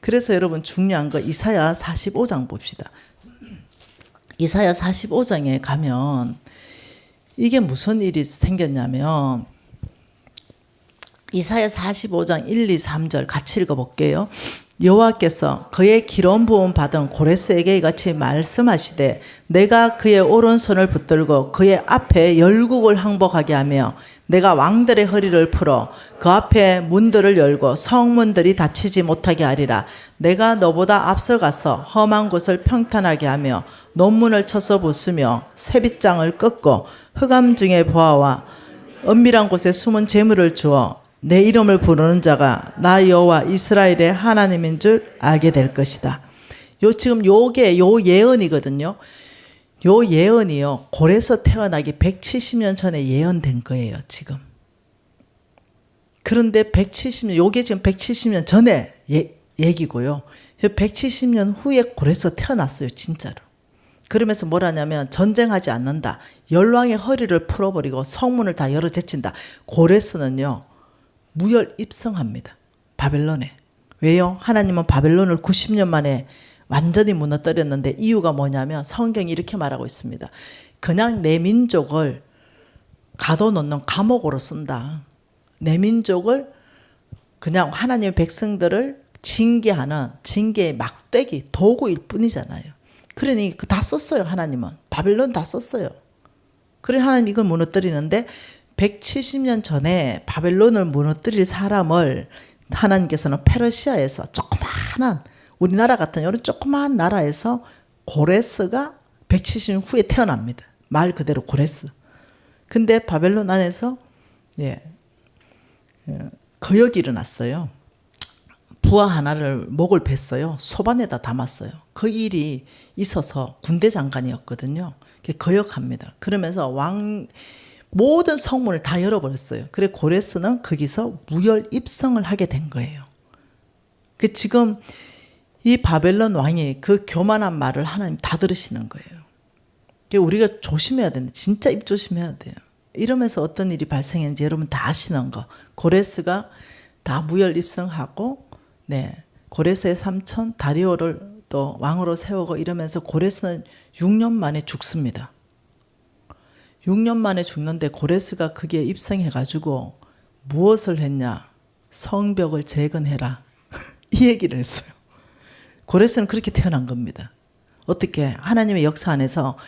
그래서 여러분 중요한 거 이사야 45장 봅시다. 이사야 45장에 가면 이게 무슨 일이 생겼냐면 이사야 45장 1, 2, 3절 같이 읽어볼게요. 여호와께서 그의 기름 부음 받은 고레스에게 이같이 말씀하시되 내가 그의 오른손을 붙들고 그의 앞에 열국을 항복하게 하며 내가 왕들의 허리를 풀어 그 앞에 문들을 열고 성문들이 닫히지 못하게 하리라. 내가 너보다 앞서가서 험한 곳을 평탄하게 하며 논문을 쳐서 부수며 새빗장을 꺾고 흑암 중에 보아와 은밀한 곳에 숨은 재물을 주어 내 이름을 부르는 자가 나 여호와 이스라엘의 하나님인 줄 알게 될 것이다. 지금 요게 요 예언이거든요. 요 예언이요. 골에서 태어나기 170년 전에 예언된 거예요, 지금. 그런데 170년, 요게 지금 170년 전에 얘기고요. 170년 후에 골에서 태어났어요, 진짜로. 그러면서 뭐라냐면 전쟁하지 않는다. 열왕의 허리를 풀어버리고 성문을 다 열어 제친다. 고레스는요. 무혈 입성합니다. 바벨론에. 왜요? 하나님은 바벨론을 90년 만에 완전히 무너뜨렸는데 이유가 뭐냐면 성경이 이렇게 말하고 있습니다. 그냥 내 민족을 가둬놓는 감옥으로 쓴다. 내 민족을 그냥 하나님의 백성들을 징계하는 징계의 막대기 도구일 뿐이잖아요. 그러니 다 썼어요. 하나님은. 바벨론 다 썼어요. 그래 하나님 이걸 무너뜨리는데 170년 전에 바벨론을 무너뜨릴 사람을 하나님께서는 페르시아에서 조그마한 우리나라 같은 이런 조그마한 나라에서 고레스가 170년 후에 태어납니다. 말 그대로 고레스. 근데 바벨론 안에서 거역이 일어났어요. 부하 하나를 목을 뱄어요. 소반에다 담았어요. 그 일이 있어서 군대 장관이었거든요. 거역합니다. 그러면서 모든 성문을 다 열어버렸어요. 그래 고레스는 거기서 무혈 입성을 하게 된 거예요. 지금 이 바벨론 왕이 그 교만한 말을 하나님 다 들으시는 거예요. 우리가 조심해야 되는데 진짜 입 조심해야 돼요. 이러면서 어떤 일이 발생했는지 여러분 다 아시는 거. 고레스가 다 무혈 입성하고 고레스의 삼촌 다리오를 또 왕으로 세우고 이러면서 고레스는 6년 만에 죽습니다. 6년 만에 죽는데 고레스가 거기에 입성해가지고 무엇을 했냐? 성벽을 재건해라. 이 얘기를 했어요. 고레스는 그렇게 태어난 겁니다. 어떻게? 하나님의 역사 안에서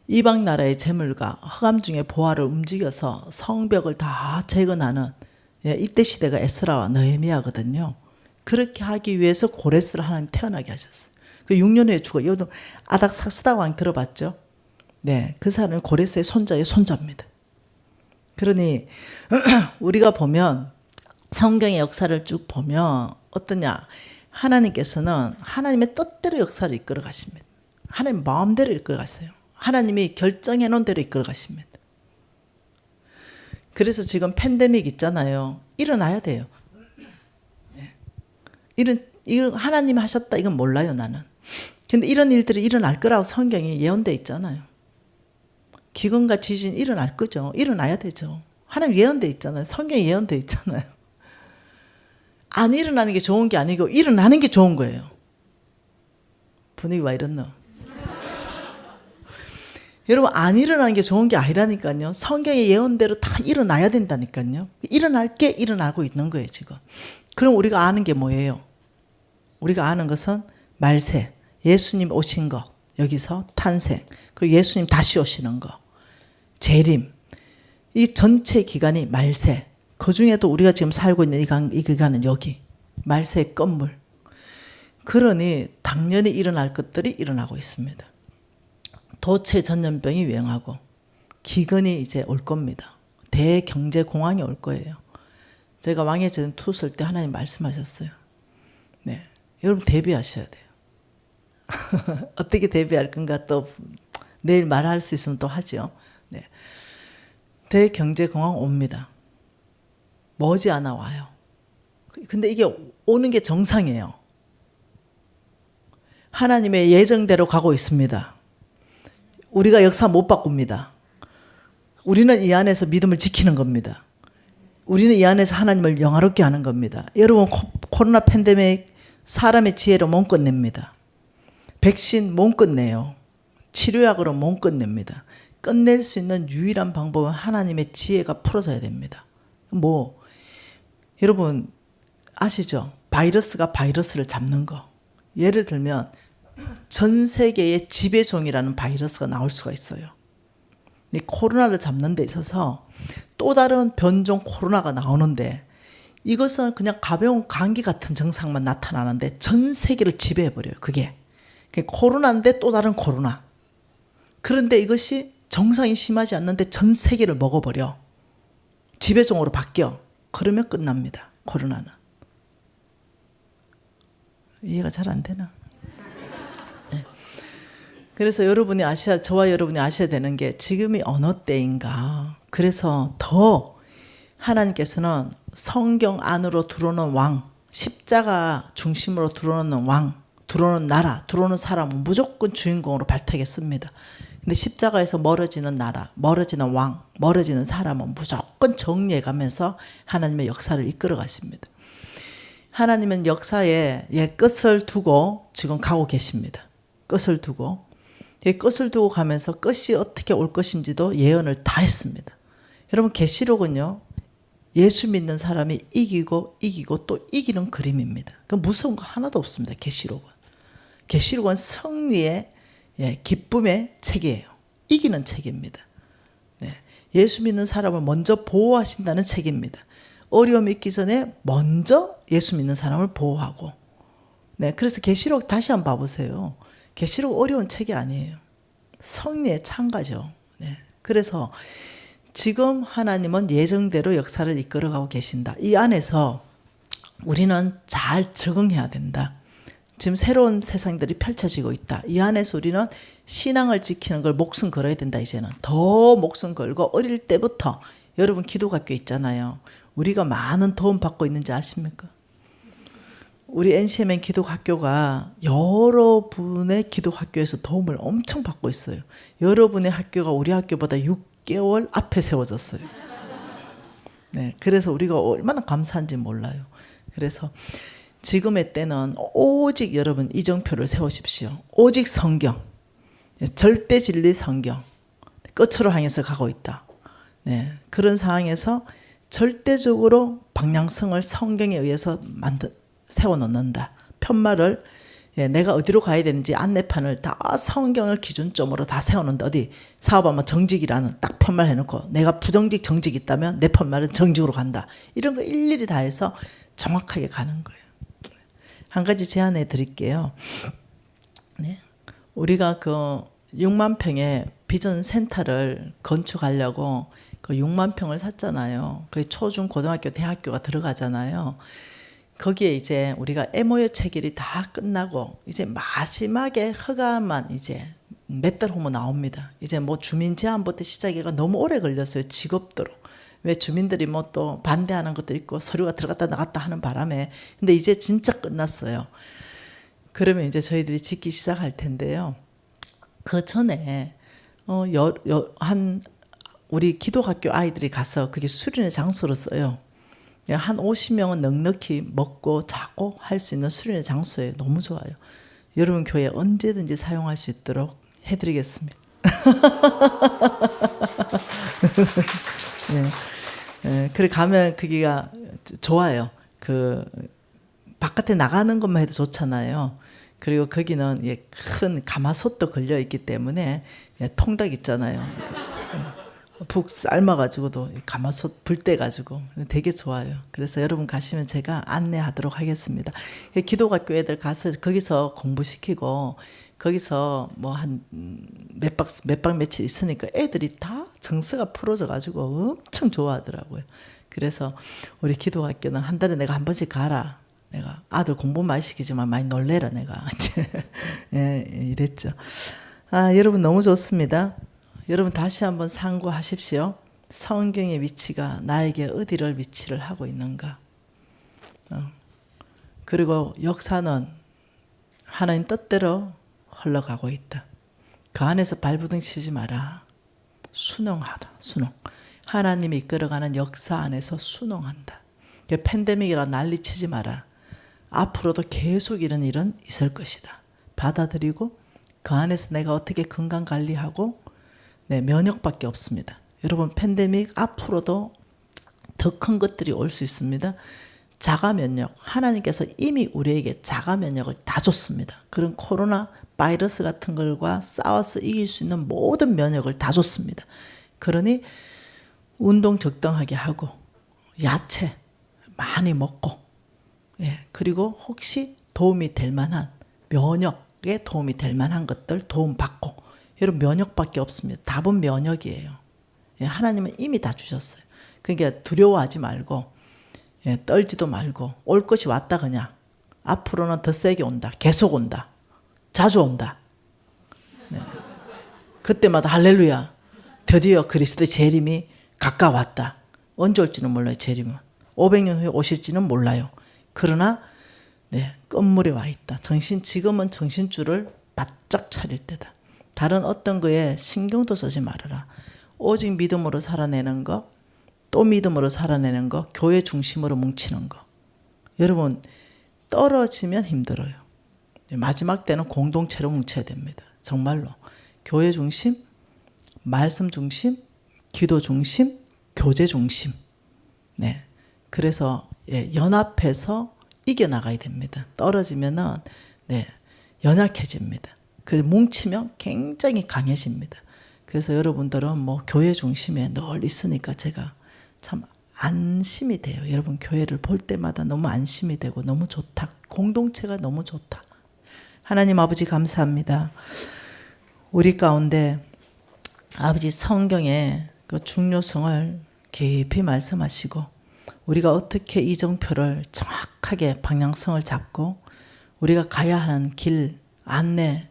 이방 나라의 재물과 흑암 중에 보화를 움직여서 성벽을 다 재건하는 이때 시대가 에스라와 느헤미야거든요. 그렇게 하기 위해서 고레스를 하나님 태어나게 하셨어요. 그 6년 후에 죽어요. 여러분 아닥사스다 왕 들어봤죠? 그 사람은 고레스의 손자의 손자입니다. 그러니 우리가 보면 성경의 역사를 쭉 보면 어떠냐? 하나님께서는 하나님의 뜻대로 역사를 이끌어 가십니다. 하나님 마음대로 이끌어 가세요. 하나님이 결정해 놓은 대로 이끌어 가십니다. 그래서 지금 팬데믹 있잖아요. 일어나야 돼요. 이런 하나님이 하셨다 이건 몰라요 나는. 근데 이런 일들이 일어날 거라고 성경이 예언돼 있잖아요. 기근과 지진 일어날 거죠. 일어나야 되죠. 하나님 예언돼 있잖아요. 성경에 예언돼 있잖아요. 안 일어나는 게 좋은 게 아니고 일어나는 게 좋은 거예요. 분위기 와 이렇노? 여러분 안 일어나는 게 좋은 게 아니라니까요. 성경의 예언대로 다 일어나야 된다니까요. 일어날 게 일어나고 있는 거예요 지금. 그럼 우리가 아는 게 뭐예요? 우리가 아는 것은 말세, 예수님 오신 거, 여기서 탄생, 그리고 예수님 다시 오시는 거, 재림. 이 전체 기간이 말세. 그 중에도 우리가 지금 살고 있는 이 기간은 여기 말세의 건물. 그러니 당연히 일어날 것들이 일어나고 있습니다. 도체 전염병이 유행하고 기근이 이제 올 겁니다. 대경제공황이 올 거예요. 제가 왕의 제전 2 쓸 때 하나님 말씀하셨어요. 여러분 대비하셔야 돼요. 어떻게 대비할 건가 또 내일 말할 수 있으면 또 하죠. 대경제공황 옵니다. 머지않아 와요. 근데 이게 오는 게 정상이에요. 하나님의 예정대로 가고 있습니다. 우리가 역사 못 바꿉니다. 우리는 이 안에서 믿음을 지키는 겁니다. 우리는 이 안에서 하나님을 영화롭게 하는 겁니다. 여러분 코로나 팬데믹 사람의 지혜로 못 끝냅니다. 백신 못 끝내요. 치료약으로 못 끝냅니다. 끝낼 수 있는 유일한 방법은 하나님의 지혜가 풀어져야 됩니다. 여러분 아시죠? 바이러스가 바이러스를 잡는 거. 예를 들면 전 세계의 지배종이라는 바이러스가 나올 수가 있어요. 이 코로나를 잡는 데 있어서 또 다른 변종 코로나가 나오는데 이것은 그냥 가벼운 감기 같은 증상만 나타나는데 전 세계를 지배해버려요. 그게 코로나인데 또 다른 코로나. 그런데 이것이 정상이 심하지 않는데 전 세계를 먹어버려. 지배종으로 바뀌어. 그러면 끝납니다. 코로나는. 이해가 잘 안 되나? 네. 그래서 저와 여러분이 아셔야 되는 게 지금이 어느 때인가. 그래서 더 하나님께서는 성경 안으로 들어오는 왕, 십자가 중심으로 들어오는 왕, 들어오는 나라, 들어오는 사람은 무조건 주인공으로 발탁했습니다. 근데 십자가에서 멀어지는 나라, 멀어지는 왕, 멀어지는 사람은 무조건 정리해가면서 하나님의 역사를 이끌어 가십니다. 하나님은 역사에 끝을 두고 지금 가고 계십니다. 끝을 두고. 끝을 두고 가면서 끝이 어떻게 올 것인지도 예언을 다 했습니다. 여러분 계시록은요. 예수 믿는 사람이 이기고 또 이기는 그림입니다. 무서운 거 하나도 없습니다. 계시록은. 계시록은 승리의 기쁨의 책이에요. 이기는 책입니다. 네. 예수 믿는 사람을 먼저 보호하신다는 책입니다. 어려움이 있기 전에 먼저 예수 믿는 사람을 보호하고. 네. 그래서 계시록 다시 한번 봐보세요. 계시록 어려운 책이 아니에요. 승리의 창가죠. 네. 그래서 지금 하나님은 예정대로 역사를 이끌어가고 계신다. 이 안에서 우리는 잘 적응해야 된다. 지금 새로운 세상들이 펼쳐지고 있다. 이 안에서 우리는 신앙을 지키는 걸 목숨 걸어야 된다. 이제는 더 목숨 걸고 어릴 때부터 여러분 기독학교 있잖아요. 우리가 많은 도움 받고 있는지 아십니까? 우리 NCMN 기독학교가 여러분의 기독학교에서 도움을 엄청 받고 있어요. 여러분의 학교가 우리 학교보다 6개월 앞에 세워졌어요. 네, 그래서 우리가 얼마나 감사한지 몰라요. 그래서 지금의 때는 오직 여러분 이정표를 세우십시오. 오직 성경, 절대 진리 성경 끝으로 향해서 가고 있다. 네, 그런 상황에서 절대적으로 방향성을 성경에 의해서 세워놓는다. 편말을 내가 어디로 가야 되는지 안내판을 다 성경을 기준점으로 다 세워놓는다. 어디 사업하면 정직이라는 딱 편말 해놓고 내가 부정직 정직 있다면 내 편말은 정직으로 간다. 이런 거 일일이 다 해서 정확하게 가는 거예요. 한 가지 제안해 드릴게요. 네. 우리가 그 6만 평의 비전 센터를 건축하려고 그 6만 평을 샀잖아요. 거기 초중 고등학교 대학교가 들어가잖아요. 거기에 이제 우리가 MOU 체결이 다 끝나고 이제 마지막에 허가만 이제 몇 달 후면 나옵니다. 이제 뭐 주민 제안부터 시작해가 너무 오래 걸렸어요. 직업도록. 왜 주민들이 뭐 또 반대하는 것도 있고 서류가 들어갔다 나갔다 하는 바람에. 근데 이제 진짜 끝났어요. 그러면 이제 저희들이 짓기 시작할 텐데요. 그 전에 우리 기독학교 아이들이 가서 그게 수련의 장소로 써요. 한 50명은 넉넉히 먹고 자고 할 수 있는 수련의 장소예요. 너무 좋아요. 여러분 교회 언제든지 사용할 수 있도록 해드리겠습니다. 네. 네. 그래 가면 그기가 좋아요. 그 바깥에 나가는 것만 해도 좋잖아요. 그리고 거기는 큰 가마솥도 걸려 있기 때문에 통닭 있잖아요. 푹 삶아가지고도 가마솥 불 때 가지고 되게 좋아요. 그래서 여러분 가시면 제가 안내하도록 하겠습니다. 기독학교 애들 가서 거기서 공부시키고 거기서 뭐 한 몇 박 며칠 있으니까 애들이 다 정서가 풀어져 가지고 엄청 좋아하더라고요. 그래서 우리 기독학교는 한 달에 내가 한 번씩 가라. 내가 아들 공부 많이 시키지만 많이 놀래라 내가. 이랬죠. 여러분 너무 좋습니다. 여러분 다시 한번 상고하십시오. 성경의 위치가 나에게 어디를 위치를 하고 있는가. 그리고 역사는 하나님 뜻대로 흘러가고 있다. 그 안에서 발부둥 치지 마라. 순응하라. 순응. 하나님이 이끌어가는 역사 안에서 순응한다. 팬데믹이라 난리치지 마라. 앞으로도 계속 이런 일은 있을 것이다. 받아들이고 그 안에서 내가 어떻게 건강관리하고 면역밖에 없습니다. 여러분 팬데믹 앞으로도 더 큰 것들이 올 수 있습니다. 자가 면역, 하나님께서 이미 우리에게 자가 면역을 다 줬습니다. 그런 코로나 바이러스 같은 걸과 싸워서 이길 수 있는 모든 면역을 다 줬습니다. 그러니 운동 적당하게 하고 야채 많이 먹고, 예, 그리고 혹시 도움이 될 만한 면역에 도움이 될 만한 것들 도움받고. 여러분, 면역밖에 없습니다. 답은 면역이에요. 예, 하나님은 이미 다 주셨어요. 그러니까 두려워하지 말고, 예, 떨지도 말고, 올 것이 왔다 그냥. 앞으로는 더 세게 온다. 계속 온다. 자주 온다. 네. 그때마다 할렐루야. 드디어 그리스도의 재림이 가까웠다. 언제 올지는 몰라요. 재림은 500년 후에 오실지는 몰라요. 그러나 네, 끝물에 와 있다. 지금은 정신줄을 바짝 차릴 때다. 다른 어떤 거에 신경도 쓰지 말아라. 오직 믿음으로 살아내는 거, 또 믿음으로 살아내는 거, 교회 중심으로 뭉치는 거. 여러분, 떨어지면 힘들어요. 마지막 때는 공동체로 뭉쳐야 됩니다. 정말로. 교회 중심, 말씀 중심, 기도 중심, 교제 중심. 네. 그래서 예, 연합해서 이겨나가야 됩니다. 떨어지면은 네, 연약해집니다. 뭉치면 굉장히 강해집니다. 그래서 여러분들은 뭐 교회 중심에 늘 있으니까 제가 참 안심이 돼요. 여러분, 교회를 볼 때마다 너무 안심이 되고 너무 좋다. 공동체가 너무 좋다. 하나님 아버지 감사합니다. 우리 가운데 아버지 성경의 그 중요성을 깊이 말씀하시고, 우리가 어떻게 이정표를 정확하게 방향성을 잡고 우리가 가야 하는 길 안내,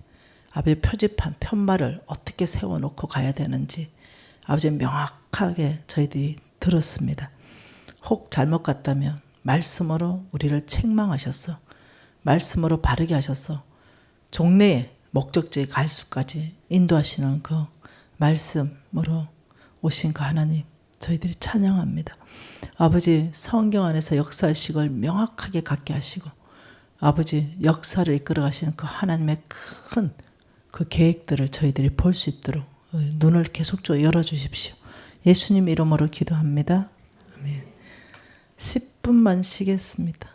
아버지 표지판, 편말을 어떻게 세워놓고 가야 되는지 아버지 명확하게 저희들이 들었습니다. 혹 잘못 갔다면 말씀으로 우리를 책망하셔서 말씀으로 바르게 하셔서 종래의 목적지에 갈 수까지 인도하시는 그 말씀으로 오신 그 하나님, 저희들이 찬양합니다. 아버지, 성경 안에서 역사의식을 명확하게 갖게 하시고 아버지, 역사를 이끌어 가시는 그 하나님의 큰 그 계획들을 저희들이 볼 수 있도록 눈을 계속적으로 열어주십시오. 예수님 이름으로 기도합니다. 아멘. 10분만 쉬겠습니다.